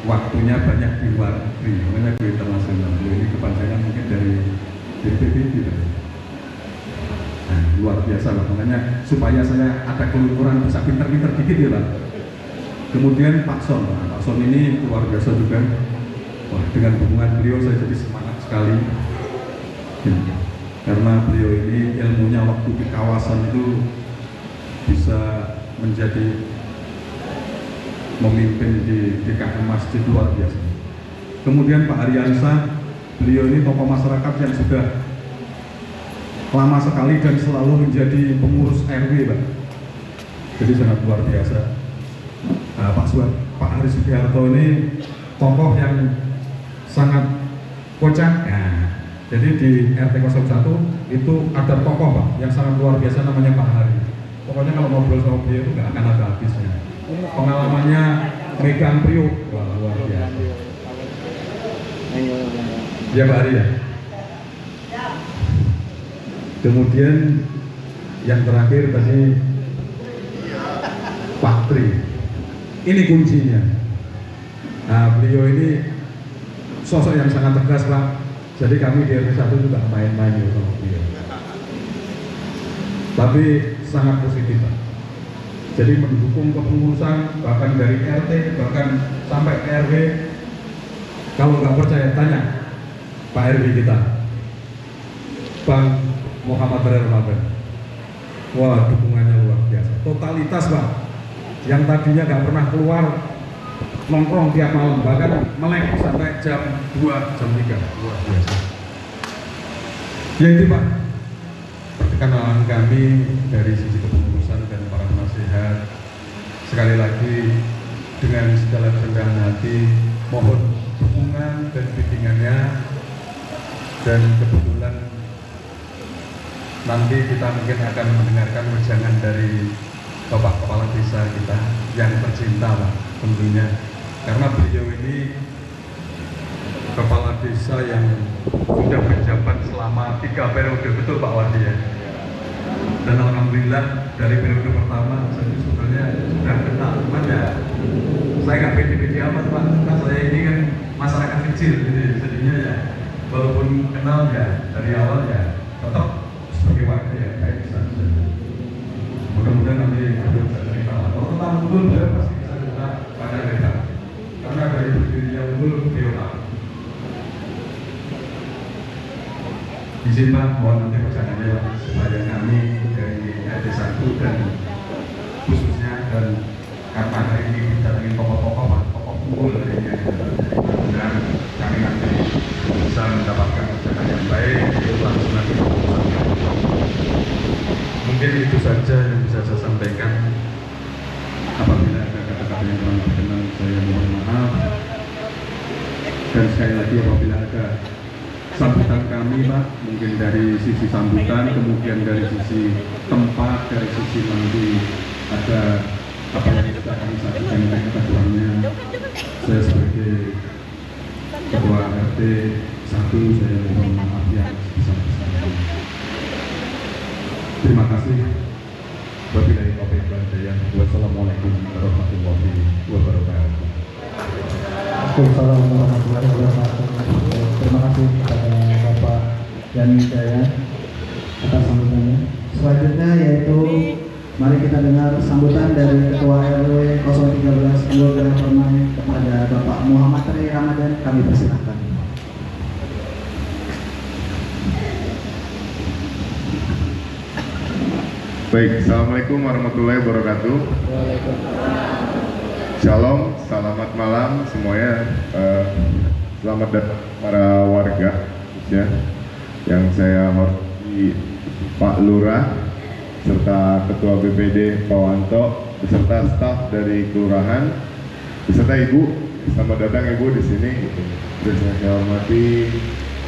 waktunya banyak di luar negeri, makanya go internasional. Beliau ini kepanjangan mungkin dari DPP gitu. Nah, luar biasa Pak, makanya supaya saya ada kelucuran bisa pinter-pinter dikit ya Pak. Kemudian Pak Son, Pak Son ini luar biasa juga. Wah, dengan hubungan beliau saya jadi semangat sekali ya. Karena beliau ini ilmunya waktu di kawasan itu bisa menjadi memimpin di DKM Masjid luar biasa. Kemudian Pak Aryansah, beliau ini tokoh masyarakat yang sudah lama sekali dan selalu menjadi pengurus RW Pak. Jadi sangat luar biasa. Pak Pak Hari Sugiharto ini tokoh yang sangat kocak. Nah, jadi di RT 01 itu ada tokoh Pak yang sangat luar biasa namanya Pak Hari. Pokoknya kalau ngobrol sama beliau itu nggak akan ada habisnya. Pengalamannya megang priuk, wah luar biasa. Ya Pak Hari ya. Kemudian yang terakhir tadi Pak Tri. Ini kuncinya. Nah, beliau ini sosok yang sangat tegas Pak. Jadi kami di RT 1 juga main-main gitu sama beliau. Tapi sangat positif Pak. Jadi mendukung kepengurusan bahkan dari RT bahkan sampai ke RW. Kalau nggak percaya tanya Pak RW kita, Bang Muhammad Ramadan. Wah, dukungannya luar biasa. Totalitas Pak. Yang tadinya nggak pernah keluar nongkrong tiap malam, bahkan melek sampai jam 2, jam 3. Luar biasa. Ya itu Pak, perkenalan kami dari sisi kepengurusan dan para nasihat. Sekali lagi dengan segala kerendahan hati mohon dukungan dan bimbingannya, dan kebetulan nanti kita mungkin akan mendengarkan wejangan dari Bapak Kepala Desa kita yang tercinta Pak tentunya, karena beliau ini Kepala Desa yang sudah menjabat selama 3 periode, betul Pak Wadi ya. Dan alhamdulillah dari periode pertama saya sebenarnya sudah kenal, cuman ya saya nggak pede-pede amat Pak, karena saya ini kan masyarakat kecil, jadi jadinya ya walaupun kenal ya dari awal ya tetap sebagai warga ya kayak saja. Mudah-mudahan nanti beliau bisa cerita. Kalau tentang unggul beliau pasti bisa cerita pada mereka, karena dari berdirinya unggul beliau tahu. Izin Pak, mohon nanti perjalanannya Pak, supaya kami dari RT 1 dan khususnya dan karena hari ini didatangi tokoh-tokoh Pak, tokoh unggul dari mudah-mudahan kami nanti bisa mendapatkan perjalanan yang baik, itu langsung nanti mungkin itu saja yang bisa saya sampaikan. Apabila ada kata-kata yang kurang berkenan, saya mohon maaf. Dan sekali lagi apabila ada sambutan kami Pak, mungkin dari sisi sambutan, kemudian dari sisi tempat, dari sisi nanti ada apa yang bisa kami sampaikan dari kata kurangnya, saya sebagai Ketua RT 1 saya mohon maaf yang sebesar-besarnya. Terima kasih. Wabillahi taufiq wal hidayah. Wassalamualaikum warahmatullahi wabarakatuh. Assalamualaikum warahmatullahi wabarakatuh. Terima kasih kepada Bapak Yani Jaya atas sambutannya. Selanjutnya yaitu mari kita dengar sambutan dari Ketua RW 013 Unggul Gerah Permai kepada Bapak Muhammad Tri Ramadan. Kami persilahkan. Baik, Assalamualaikum warahmatullahi wabarakatuh. Shalom, selamat malam semuanya. Selamat datang para warga ya, yang saya hormati Pak Lurah serta Ketua BPD Pak Wanto beserta staf dari kelurahan beserta Ibu. Selamat datang Ibu di sini. Terus saya hormati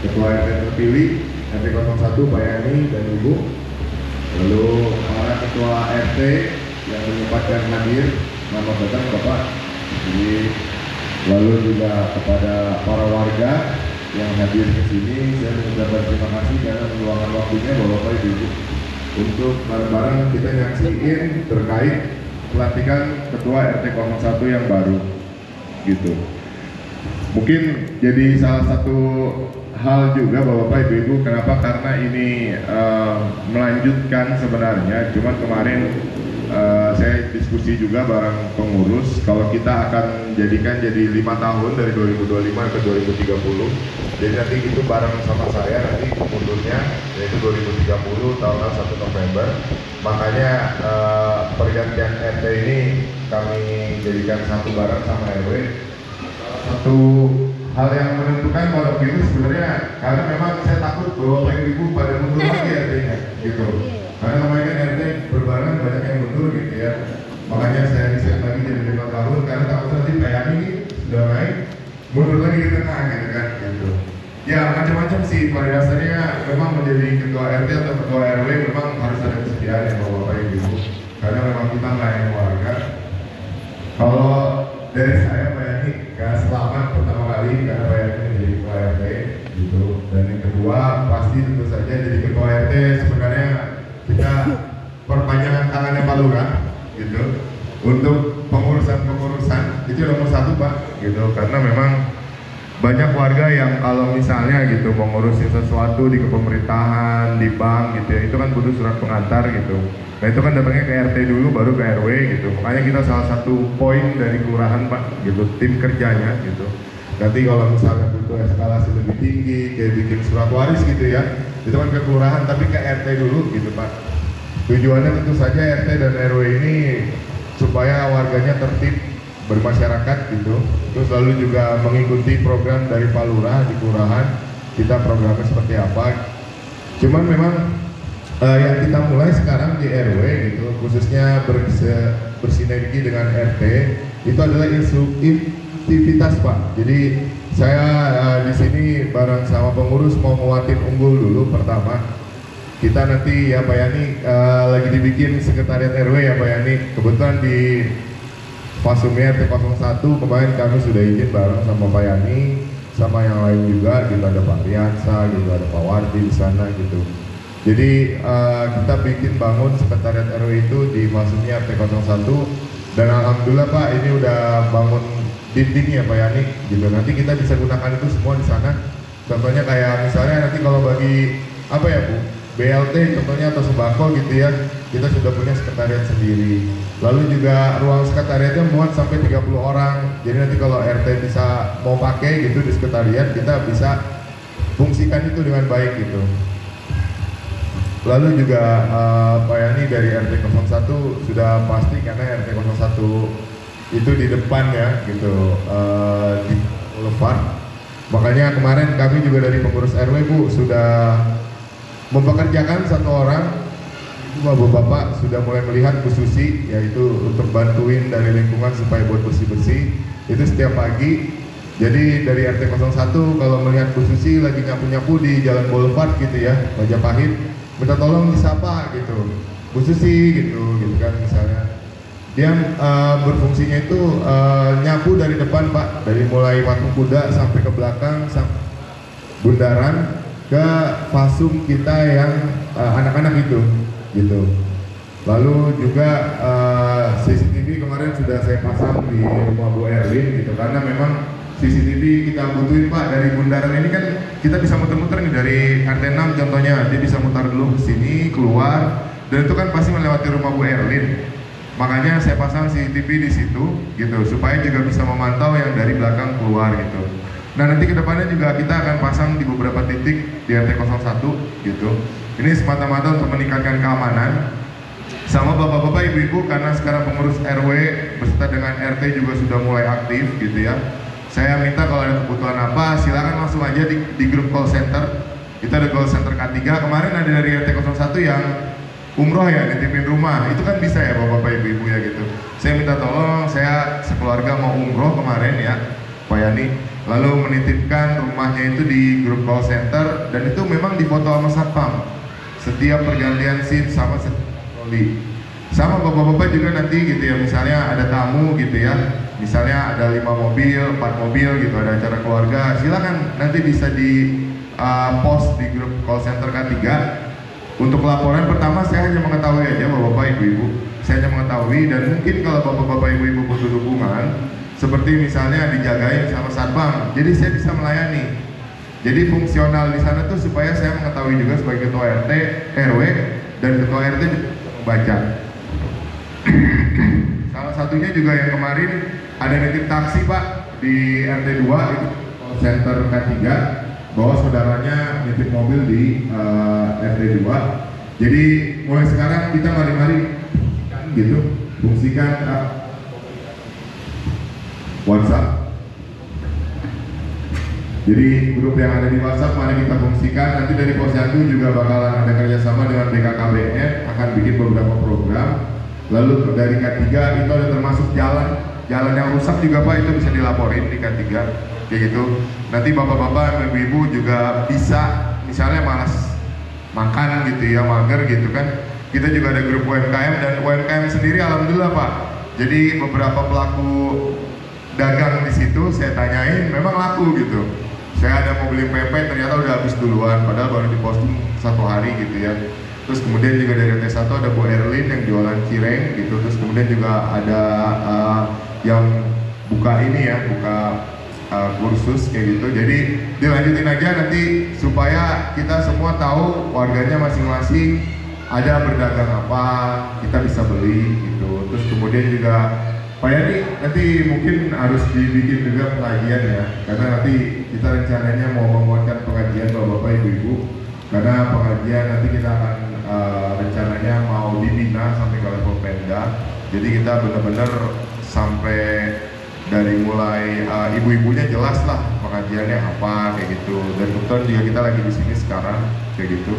Ketua RT terpilih RT 01 Pak Yani dan Ibu. Lalu para ketua RT yang menyempatkan hadir, selamat datang Bapak. Jadi, lalu juga kepada para warga yang hadir ke sini, saya mengucapkan terima kasih karena meluangkan waktunya Bapak Ibu untuk bareng-bareng kita nyaksiin terkait pelantikan ketua RT 01 yang baru, gitu. Mungkin jadi salah satu hal juga Bapak Ibu, kenapa? Karena ini melanjutkan sebenarnya, cuman kemarin saya diskusi juga bareng pengurus kalau kita akan jadikan jadi 5 tahun dari 2025 ke 2030. Jadi nanti itu bareng sama saya nanti mundurnya yaitu 2030 tanggal 1 November. Makanya pergantian RT ini kami jadikan satu bareng sama RW. Satu hal yang menentukan kalau begitu sebenarnya karena memang saya takut bahwa Ibu pada mundur lagi RT-nya gitu. Karena kemarin kan RT berbarengan banyak yang mundur gitu ya. Makanya saya di geser lagi jadi 5 tahun karena takut nanti kayak ini sudah naik mundur lagi di tengah gitu kan gitu. Ya macam-macam sih, pada dasarnya memang menjadi ketua RT atau ketua RW memang harus ada kesediaan ya Bapak Ibu, karena memang kita melayani warga. Kalau dari saya Pak Yani gak selamat pertama kali karena Pak Yani menjadi ketua RT gitu, dan yang kedua pasti tentu saja jadi ketua RT sebenarnya kita perpanjangan tangannya Pak Lurah gitu untuk pengurusan itu nomor 1 Pak gitu, karena memang banyak warga yang kalau misalnya gitu mau ngurusin sesuatu di kepemerintahan, di bank gitu ya, itu kan butuh surat pengantar gitu. Nah itu kan datangnya ke RT dulu baru ke RW gitu. Makanya kita salah satu poin dari kelurahan Pak gitu, tim kerjanya gitu. Nanti kalau misalnya butuh eskalasi lebih tinggi kayak bikin surat waris gitu ya, itu kan ke kelurahan tapi ke RT dulu gitu Pak. Tujuannya tentu saja RT dan RW ini supaya warganya tertib bermasyarakat gitu, terus lalu juga mengikuti program dari Pak Lurah di kelurahan, kita programnya seperti apa. Cuman memang yang kita mulai sekarang di RW gitu, khususnya bersinergi dengan RT, itu adalah aktivitas Pak. Jadi saya di sini bareng sama pengurus mau nguatin unggul dulu pertama. Kita nanti ya Pak Yani lagi dibikin sekretariat RW ya Pak Yani, kebetulan di Fasumnya RT 01 kemarin kami sudah izin bareng sama Pak Yani, sama yang lain juga gitu, ada Pak Riansa gitu, ada Pak Wardi di sana gitu. Jadi kita bikin bangun sekretariat RW itu di Fasumnya RT 01, dan alhamdulillah Pak ini udah bangun dinding ya Pak Yani gitu. Nanti kita bisa gunakan itu semua di sana. Contohnya kayak misalnya nanti kalau bagi apa ya Bu, BLT contohnya atau sembako gitu ya, kita sudah punya sekretariat sendiri. Lalu juga ruang sekretariatnya muat sampai 30 orang. Jadi nanti kalau RT bisa mau pakai gitu di sekretariat, kita bisa fungsikan itu dengan baik gitu. Lalu juga Pak Yani dari RT 01 sudah pasti karena RT 01 itu di depan ya gitu, di Boulevard. Makanya kemarin kami juga dari pengurus RW Bu sudah mempekerjakan 1 orang. Bapak-bapak sudah mulai melihat Bu Susi, yaitu untuk bantuin dari lingkungan supaya buat bersih-bersih itu setiap pagi. Jadi dari RT 01 kalau melihat Bu Susi lagi nyapu-nyapu di Jalan Boulevard gitu ya, Majapahit, minta tolong disapa gitu, Bu Susi gitu kan misalnya. Dia berfungsinya itu nyapu dari depan Pak, dari mulai patung kuda sampai ke belakang sampai bundaran ke fasum kita yang anak-anak itu gitu. Lalu juga CCTV kemarin sudah saya pasang di rumah Bu Erlin gitu, karena memang CCTV kita butuhin Pak. Dari bundaran ini kan kita bisa muter-muter nih, dari RT 6 contohnya dia bisa mutar dulu ke sini keluar, dan itu kan pasti melewati rumah Bu Erlin. Makanya saya pasang CCTV di situ gitu supaya juga bisa memantau yang dari belakang keluar gitu. Nah nanti kedepannya juga kita akan pasang di beberapa titik di RT 01 gitu. Ini semata-mata untuk meningkatkan keamanan sama bapak-bapak ibu-ibu, karena sekarang pengurus RW beserta dengan RT juga sudah mulai aktif gitu ya. Saya minta kalau ada kebutuhan apa silakan langsung aja di grup call center. Kita ada call center K3. Kemarin ada dari RT 01 yang umroh ya, nitipin rumah. Itu kan bisa ya bapak-bapak ibu-ibu ya gitu. Saya minta tolong, saya sekeluarga mau umroh kemarin ya Pak Yani, lalu menitipkan rumahnya itu di grup call center, dan itu memang difoto sama satpam setiap pergantian SIM sama patroli. Sama bapak-bapak juga nanti gitu ya, misalnya ada tamu gitu ya, misalnya ada 5 mobil, 4 mobil gitu, ada acara keluarga, silakan nanti bisa di post di grup call center K3. Untuk laporan pertama saya hanya mengetahui aja bapak-bapak ibu-ibu, saya hanya mengetahui, dan mungkin kalau bapak-bapak ibu-ibu butuh dukungan seperti misalnya dijagain sama satpam, jadi saya bisa melayani. Jadi fungsional di sana tuh supaya saya mengetahui juga sebagai ketua RT, RW, dan ketua RT membaca. Salah satunya juga yang kemarin ada nitip taksi Pak di RT 2 itu call center K3, bahwa saudaranya nitip mobil di RT 2. Jadi mulai sekarang kita mari-mari gitu fungsikan WhatsApp. Jadi grup yang ada di WhatsApp mari kita fungsikan. Nanti dari Posyandu juga bakalan ada kerjasama dengan BKKBN, akan bikin beberapa program Lalu dari K3 itu ada termasuk jalan yang rusak juga Pak, itu bisa dilaporin di K3 kayak gitu. Nanti bapak-bapak, ibu-ibu juga bisa misalnya malas makan gitu ya, mager gitu kan. Kita juga ada grup UMKM, dan UMKM sendiri alhamdulillah Pak. Jadi beberapa pelaku dagang di situ saya tanyain memang laku gitu. Saya ada mau beli pempek ternyata udah habis duluan, padahal baru diposting 1 hari gitu ya. Terus kemudian juga dari T1 ada Bu Erlin yang jualan cireng gitu. Terus kemudian juga ada yang buka ini ya, buka kursus kayak gitu. Jadi dilanjutin aja nanti supaya kita semua tahu warganya masing-masing ada berdagang apa, kita bisa beli gitu. Terus kemudian juga Pak Yani nanti mungkin harus dibikin juga pengajian ya, karena nanti kita rencananya mau menguatkan pengajian bapak-bapak, ibu-ibu. Karena pengajian nanti kita akan rencananya mau dibina sampai ke level Pemda. Jadi kita benar-benar sampai dari mulai ibu-ibunya jelas lah pengajiannya apa kayak gitu. Dan kebetulan juga kita lagi di sini sekarang kayak gitu.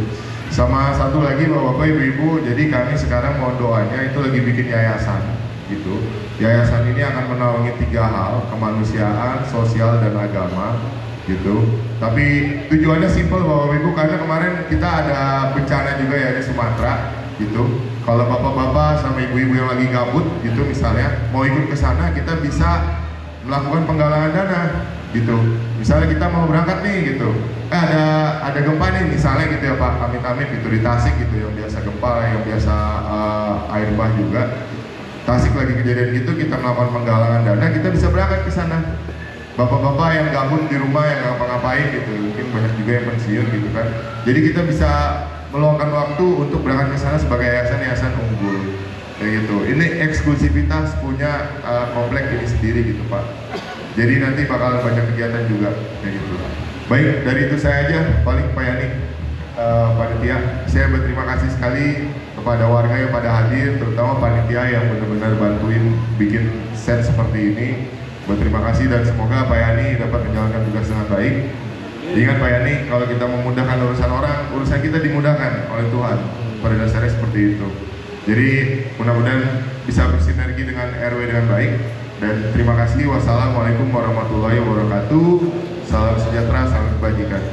Sama satu lagi bapak-bapak, ibu-ibu, jadi kami sekarang mau doanya itu lagi bikin yayasan gitu. Yayasan ini akan menaungi 3 hal, kemanusiaan, sosial, dan agama gitu. Tapi tujuannya simpel bapak ibu, karena kemarin kita ada bencana juga ya di Sumatera gitu. Kalau bapak-bapak sama ibu-ibu yang lagi gabut gitu misalnya mau ikut ke sana, kita bisa melakukan penggalangan dana gitu. Misalnya kita mau berangkat nih gitu, ada gempa nih misalnya gitu ya Pak, amit-amit gitu di Tasik gitu, yang biasa gempa, yang biasa air bah juga. Tasik lagi kejadian gitu, kita melakukan penggalangan dana, kita bisa berangkat ke sana. Bapak-bapak yang gabut di rumah yang ngapa-ngapain gitu, mungkin banyak juga yang pensiun gitu kan. Jadi kita bisa meluangkan waktu untuk berangkat ke sana sebagai yayasan unggul kayak gitu. Ini eksklusivitas punya komplek ini sendiri gitu Pak. Jadi nanti bakal banyak kegiatan juga kayak gitu. Baik, dari itu saya aja paling Pak Yani, panitia. Saya berterima kasih sekali kepada warga yang pada hadir, terutama panitia yang benar-benar bantuin bikin set seperti ini. Berterima kasih dan semoga Pak Yani dapat menjalankan tugas dengan baik. Ingat Pak Yani, kalau kita memudahkan urusan orang, urusan kita dimudahkan oleh Tuhan. Pada dasarnya seperti itu. Jadi mudah-mudahan bisa bersinergi dengan RW dengan baik. Dan terima kasih. Wassalamualaikum warahmatullahi wabarakatuh. Salam sejahtera, salam kebajikan.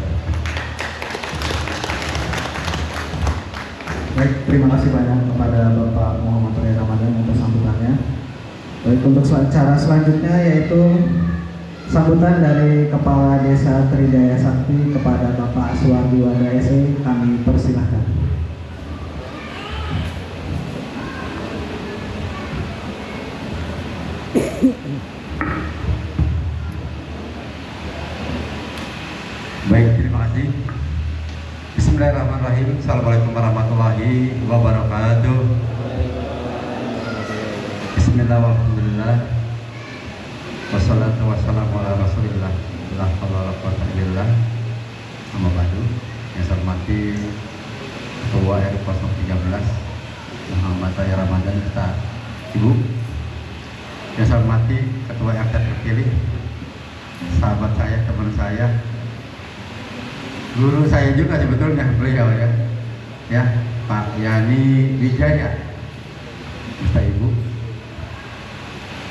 Baik, terima kasih banyak kepada Bapak Muhammad Ria Ramadan untuk sambutannya. Baik, untuk cara selanjutnya yaitu sambutan dari Kepala Desa Tridaya Sakti kepada Bapak Suwardi Wada SE, kami persilahkan. Baik, terima kasih. Bismillahirrahmanirrahim. Assalamualaikum warahmatullahi wabarakatuh. Bismillahirrahmanirrahim. Wassalatu wassalamu ala rasulillah. La haula wala quwwata illa billah. Amma ba'du. Yang saya hormati Ketua RW 013 Muhammad Ria Ramadan serta Ibu. Yang saya hormati Ketua RT terpilih, sahabat saya, teman saya, guru saya juga sebetulnya beliau ya Pak Yani Wijaya, Bapak Ibu.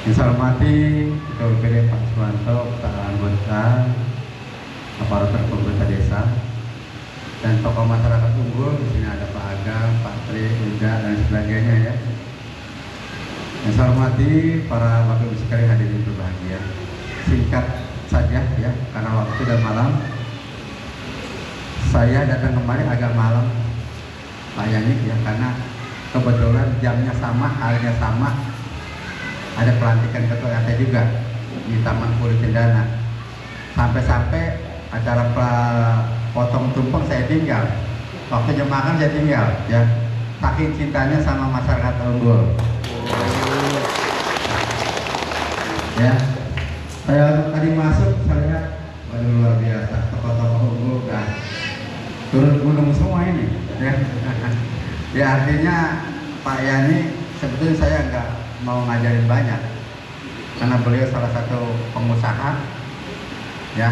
Yang saya hormati Ketua BPD Pak Suwanto, Pak anggota aparatur pemerintah desa, dan tokoh masyarakat unggul. Di sini ada Pak Agam, Pak Tri, Uda, dan sebagainya ya. Yang saya hormati para bapak ibu sekalian hadirin berbahagia. Singkat saja ya, karena waktu dan malam. Saya datang kemarin agak malam Pak Yani ya, karena kebetulan jamnya sama, halnya sama. Ada pelantikan ketua RT juga di Taman Puri Cendana. Sampai-sampai acara potong tumpeng saya tinggal. Waktu jam makan saya tinggal ya. Saking cintanya sama masyarakat unggul. Ya, saya tadi masuk saya lihat, waduh luar biasa, tokoh-tokoh unggul kan turun gunung semua ini ya. Ya artinya Pak Yani sebetulnya saya nggak mau ngajarin banyak, karena beliau salah satu pengusaha ya,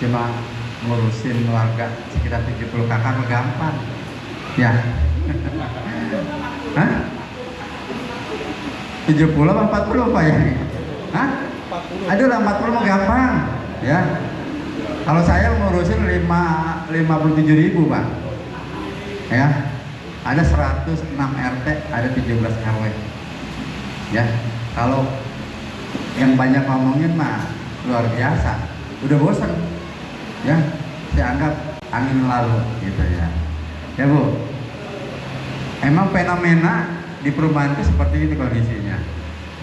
cuma ngurusin warga sekitar 70 kakak gampang ya. Hah? 70 apa 40 Pak ya? Hah? Aduh lah 40 mah gampang ya. Kalau saya ngurusin 57.000 Pak ya, ada 106 RT, ada 17 RW ya. Kalau yang banyak ngomongin mah luar biasa, udah bosan ya, saya anggap angin lalu gitu ya. Ya Bu, emang fenomena di perumahan itu seperti ini kondisinya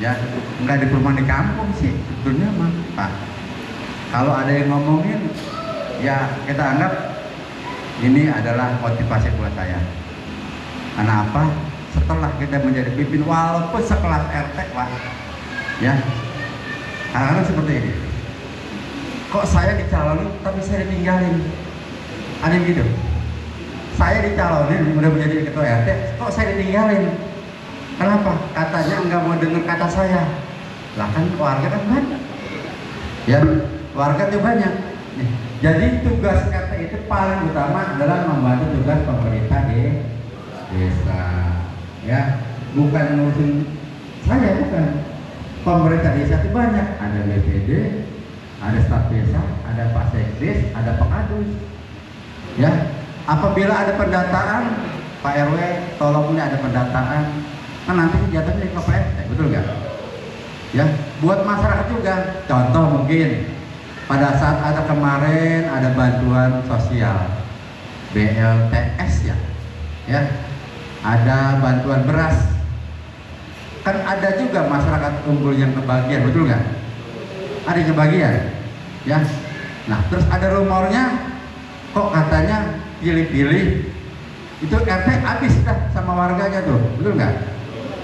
ya, nggak di perumahan di kampung sih sebetulnya mah Pak. Kalau ada yang ngomongin ya kita anggap ini adalah motivasi buat saya. Kenapa? Setelah kita menjadi pimpin walaupun sekelas RT Pak ya, kadang-kadang seperti ini, kok saya dicalonin tapi saya ditinggalin, ada yang gitu. Saya dicalonin udah menjadi ketua RT, kok saya ditinggalin. Kenapa? Katanya nggak mau dengar kata saya. Lah kan warga kan banyak ya, warga tuh banyak nih. Jadi tugas RT itu paling utama adalah membantu tugas pemerintah di desa ya, bukan ngurusin saya, bukan. Pemerintah desa itu banyak, ada BPD, ada staf desa, ada Pak Sekdes, ada Pengadus ya. Apabila ada pendataan, Pak RW tolong ini ada pendataan, kan nanti jatuhnya ke PRT, betul nggak? Ya, buat masyarakat juga. Contoh mungkin pada saat ada kemarin ada bantuan sosial BLTS ya, ada bantuan beras, kan ada juga masyarakat unggul yang kebagian, betul nggak? Ada yang kebagian ya. Nah terus ada rumornya kok katanya pilih-pilih itu RT habis dah sama warganya tuh, betul nggak?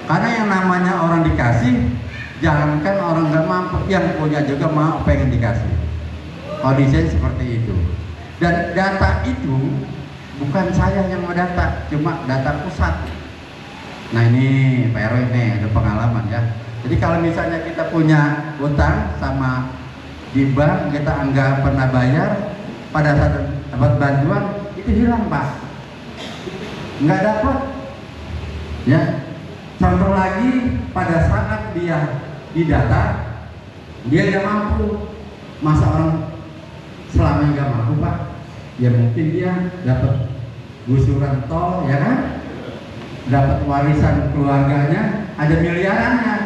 Karena yang namanya orang dikasih, jangankan orang nggak mampu, yang punya juga mau pengen dikasih. Kondisinya seperti itu. Dan data itu bukan saya yang mendata, cuma data pusat. Nah ini Pak RW ini ada pengalaman ya. Jadi kalau misalnya kita punya utang sama di bank, kita anggap pernah bayar, pada saat dapat bantuan itu hilang Pak, nggak dapat ya. Contoh lagi, pada saat dia didata dia nggak mampu. Masa orang selama nggak mampu Pak, ya mungkin dia dapat gusuran tol ya kan, dapat warisan keluarganya ada miliarannya.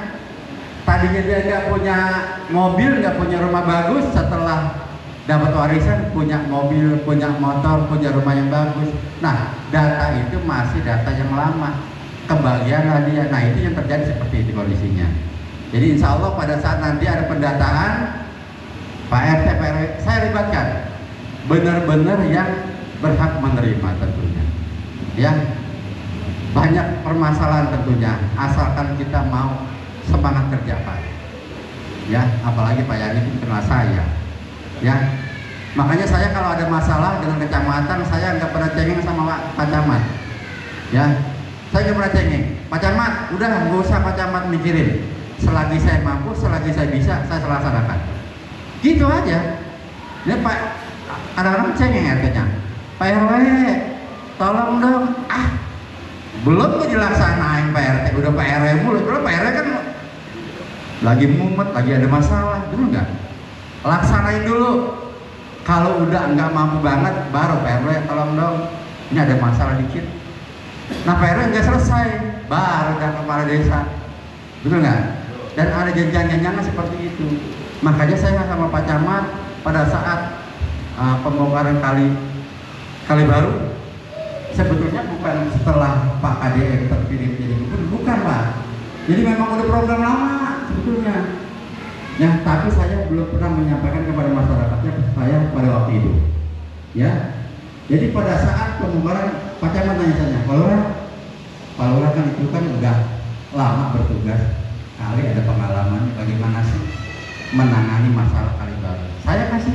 Tadinya dia nggak punya mobil, nggak punya rumah bagus, setelah dapat warisan punya mobil, punya motor, punya rumah yang bagus. Nah data itu masih data yang lama, kebagian lah dia. Nah itu yang terjadi seperti itu kondisinya. Jadi insya Allah pada saat nanti ada pendataan, Pak RT, Pak RW, saya libatkan benar-benar yang berhak menerima tentunya ya. Banyak permasalahan tentunya, asalkan kita mau semangat kerja Pak ya. Apalagi Pak Yani itu kenal saya ya, makanya saya kalau ada masalah dengan kecamatan, saya nggak pernah cengeng sama Pak Camat ya. Saya nggak pernah cengeng, Pak Camat udah nggak usah Pak Camat mikirin, selagi saya mampu, selagi saya bisa, saya laksanakan gitu aja. Ini Pak kadang-kadang cengeng RT-nya, Pak RW tolong dong, belum tuh dilaksanain Pak RT, udah Pak RW mulu. Kalau Pak RW kan lagi mumet, lagi ada masalah, dulu nggak laksanain dulu. Kalau udah nggak mampu banget, baru Pak RW tolong dong, ini ada masalah dikit. Nah Pak RW nggak selesai, baru ke kepala desa, betul nggak? Dan ada janjian-janjian seperti itu. Makanya saya sama Pak Camat pada saat pembongkaran kali baru, sebetulnya bukan setelah Pak KDM terpilih menjadi gubernur, bukan Pak. Jadi memang udah program lama sebetulnya. Ya, tapi saya belum pernah menyampaikan kepada masyarakatnya saya pada waktu itu. Ya. Jadi pada saat pembongkaran Pak Camat nanya, Pak Lurah kan itu kan udah lama bertugas, kali ada pengalaman bagaimana sih menangani masalah kali baru. Saya kasih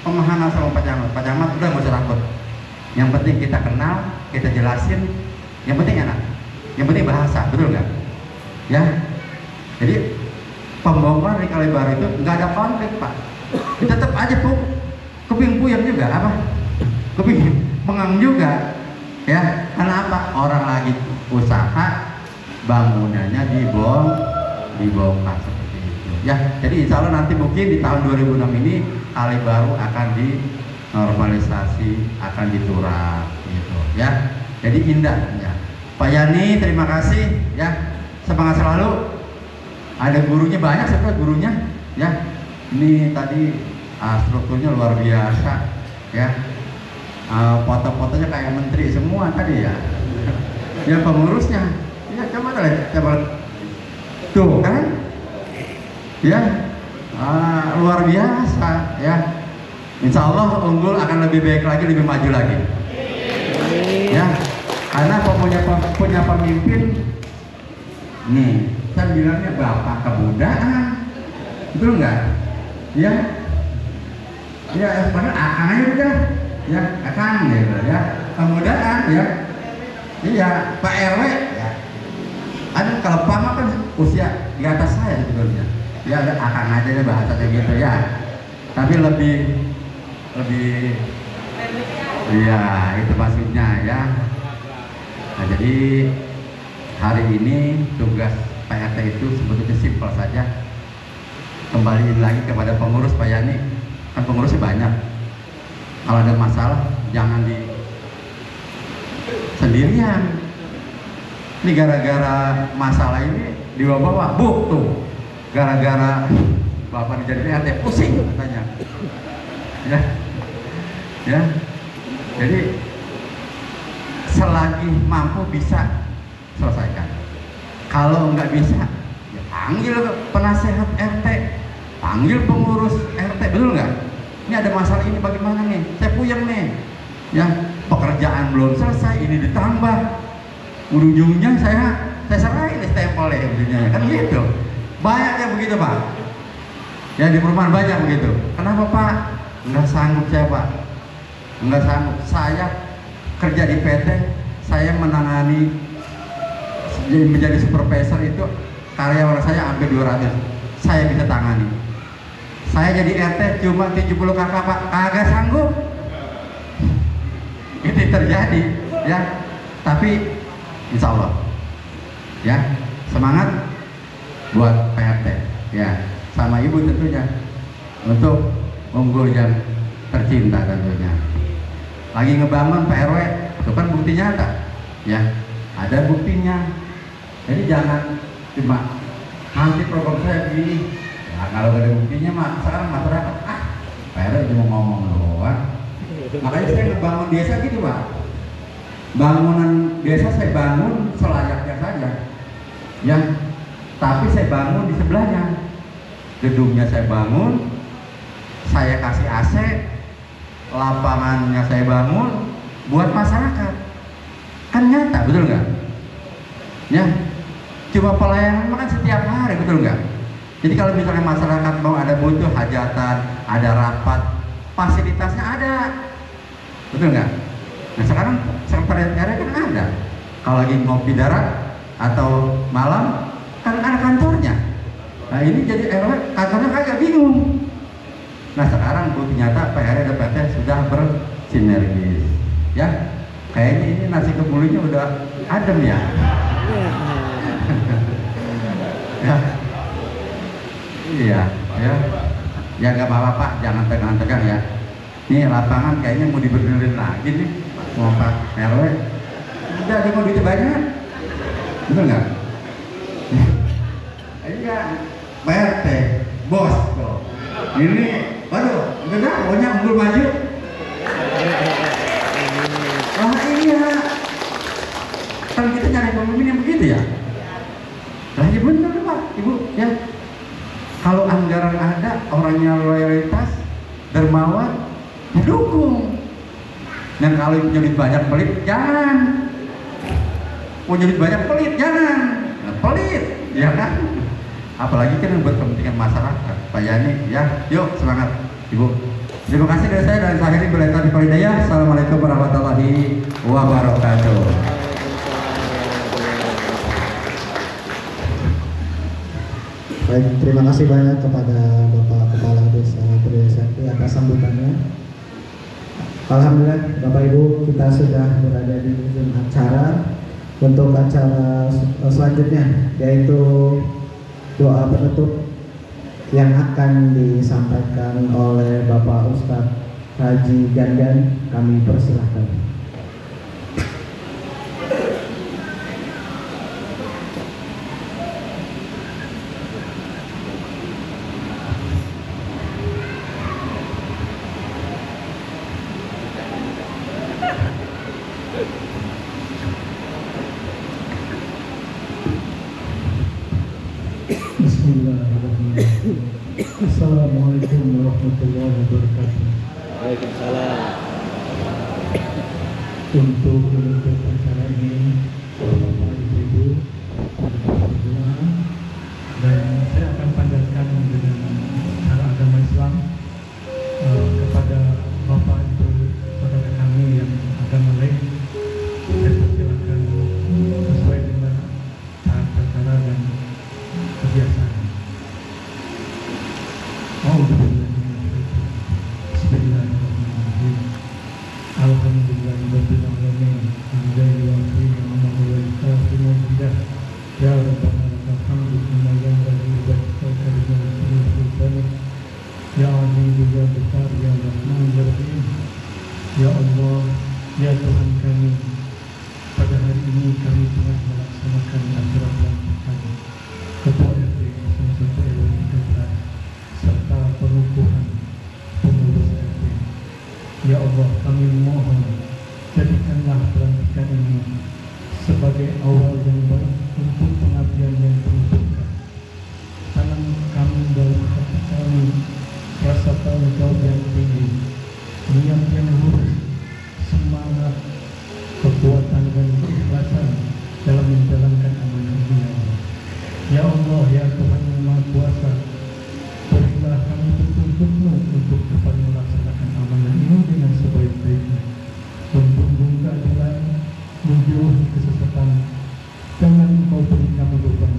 pemahaman sama Pak Camat. Pak Camat udah nggak usah takut. Yang penting kita kenal, kita jelasin. Yang penting enak, yang penting bahasa, betul nggak? Ya. Jadi pembongkaran di Kalibaru itu nggak ada konflik Pak. Tetap aja keping puyeng juga apa? Keping pengang juga. Ya. Karena apa? Orang lagi usaha, bangunannya dibongkar seperti itu. Ya, jadi insya Allah nanti mungkin di tahun 2006 ini kali baru akan dinormalisasi, akan diturap gitu ya. Jadi indah ya. Pak Yani terima kasih ya, semangat selalu. Ada gurunya banyak sekali gurunya ya. Ini tadi strukturnya luar biasa ya. Foto-fotonya kayak menteri semua tadi ya. Ya pengurusnya ya, coba tuh kan ya, luar biasa ya. Insya Allah Unggul akan lebih baik lagi, lebih maju lagi ya, karena punya pemimpin nih, saya bilangnya bapak kebudayaan, betul nggak ya? Ya sebenarnya akang aja udah ya, akang gitu ya, kebudayaan ya. Iya, Pak RW ya. Ada kalau Pak kan usia di atas saya sebetulnya. Ya ada akang aja ya bahasanya gitu ya. Tapi lebih iya itu maksudnya ya. Nah, jadi hari ini tugas Pak RT itu sebetulnya simpel saja. Kembaliin lagi kepada pengurus Pak Yani. Kan pengurusnya banyak. Kalau ada masalah jangan sendirian. Ini gara-gara masalah ini dibawa-bawa, tuh gara-gara bapak dijadiin RT pusing katanya ya. Jadi selagi mampu bisa selesaikan, kalau nggak bisa ya panggil penasehat RT, panggil pengurus RT, betul nggak? Ini ada masalah ini bagaimana nih, saya puyeng nih ya, pekerjaan belum selesai, ini ditambah, ujung-ujungnya saya serahin stempel ya ujungnya, kan gitu. Banyak yang begitu Pak ya, di perumahan banyak begitu. Kenapa Pak? Nggak sanggup saya Pak, nggak sanggup. Saya kerja di PT, saya menangani menjadi supervisor itu, karyawan saya hampir 200, saya bisa tangani. Saya jadi RT cuma 70 kakak Pak, kagak sanggup. Itu terjadi ya, tapi insya Allah ya, semangat buat PRT ya, sama ibu tentunya untuk Unggul yang tercinta tentunya. Lagi ngebangun PRW itu kan bukti nyata ya, ada buktinya. Jadi jangan cuma nanti program saya begini ya, kalau gak ada buktinya mah sekarang masyarakat PRW cuma ngomong doang. Makanya saya ngebangun desa gitu Pak, bangunan desa saya bangun selayaknya saja ya, tapi saya bangun di sebelahnya, gedungnya saya bangun, saya kasih AC, lapangannya saya bangun buat masyarakat, kan nyata, betul nggak ya? Cuma pelayanan kan setiap hari, betul nggak? Jadi kalau misalnya masyarakat mau ada butuh hajatan, ada rapat, fasilitasnya ada, betul nggak? Nah sekarang sekretariat kan ada. Kalau lagi ngopi darat atau malam kan ada kantornya. Nah ini jadi RW kantornya kagak bingung. Nah sekarang bukti nyata PRT dan PT sudah bersinergis. Ya kayaknya ini nasi kebulinya udah adem ya. Ya iya ya. Ya nggak apa-apa Pak, jangan tegang-tegang ya. Ini lapangan kayaknya mau dibenerin lagi nih, mau Pak RW. Udah dia mau duitnya banyak, betul nggak? Iya, Pak RT, bos kok. Ini, waduh, enggak, pokoknya Unggul maju. Oh iya, kan kita nyari pemimpin yang begitu ya. Lah ya bener Pak, Ibu ya. Kalau anggaran ada, orangnya loyalitas, dermawan, ya dukung. Dan kalau jadi banyak pelit, jangan. Mau jadi banyak pelit, jangan. Nah, pelit, ya kan? Apalagi kan buat kepentingan masyarakat. Pak Yani, ya, yuk semangat, Ibu. Terima kasih dari saya dan saya ini Belajar di Palidaya. Assalamualaikum warahmatullahi wabarakatuh. Baik, terima kasih banyak kepada Bapak Kepala Desa Trisakti atas sambutannya. Alhamdulillah Bapak Ibu, kita sudah berada di ujung acara untuk acara selanjutnya, yaitu doa penutup yang akan disampaikan oleh Bapak Ustadz Haji Gandan, kami persilahkan. Bismillahirrahmanirrahim. Assalamualaikum warahmatullahi wabarakatuh. Waalaikumsalam. Untuk menutup acara ini, Bapak Ibu, dan saya akan panjatkan dengan cara agama Islam kepada Bapak Ibu saudara kami yang agama lain. Saya persilakan sesuai dengan cara dan kebiasaan. Bismillahirrahmanirrahim. Alhamdulillahirabbil alamin. Hamdan wa ni'mahu wa istaghfiru billah. Ya Rabbana lakal hamdu kama yanbaghi li wajhika wa sultanik. Ya Aziz ya Besar ya Rahman ya Rahim. Ya Allah, ya Tuhan kami, pada hari ini kami telah melaksanakan acara pelantikan Ketua RT 01 RW 13 serta pengukuhan pengurus RT. Ya Allah, kami mohon jadikanlah pelantikan ini sebagai awal yang baik untuk pengabdian yang penuh berkah. Tanam kami dalam hati kami rasa tanggung jawab yang tinggi, niat yang lurus, semangat, kekuatan dan keikhlasan dalam menjalankan amanah ini, ya Allah. Ya Allah, ya Tuhan yang Maha Kuasa, berilah kami petunjuk-Mu untuk dapat melaksanakan amanah ini dengan sebaik-baiknya, menjunjung keadilan, menjauhi kesesatan. Jangan Engkau beri kami beban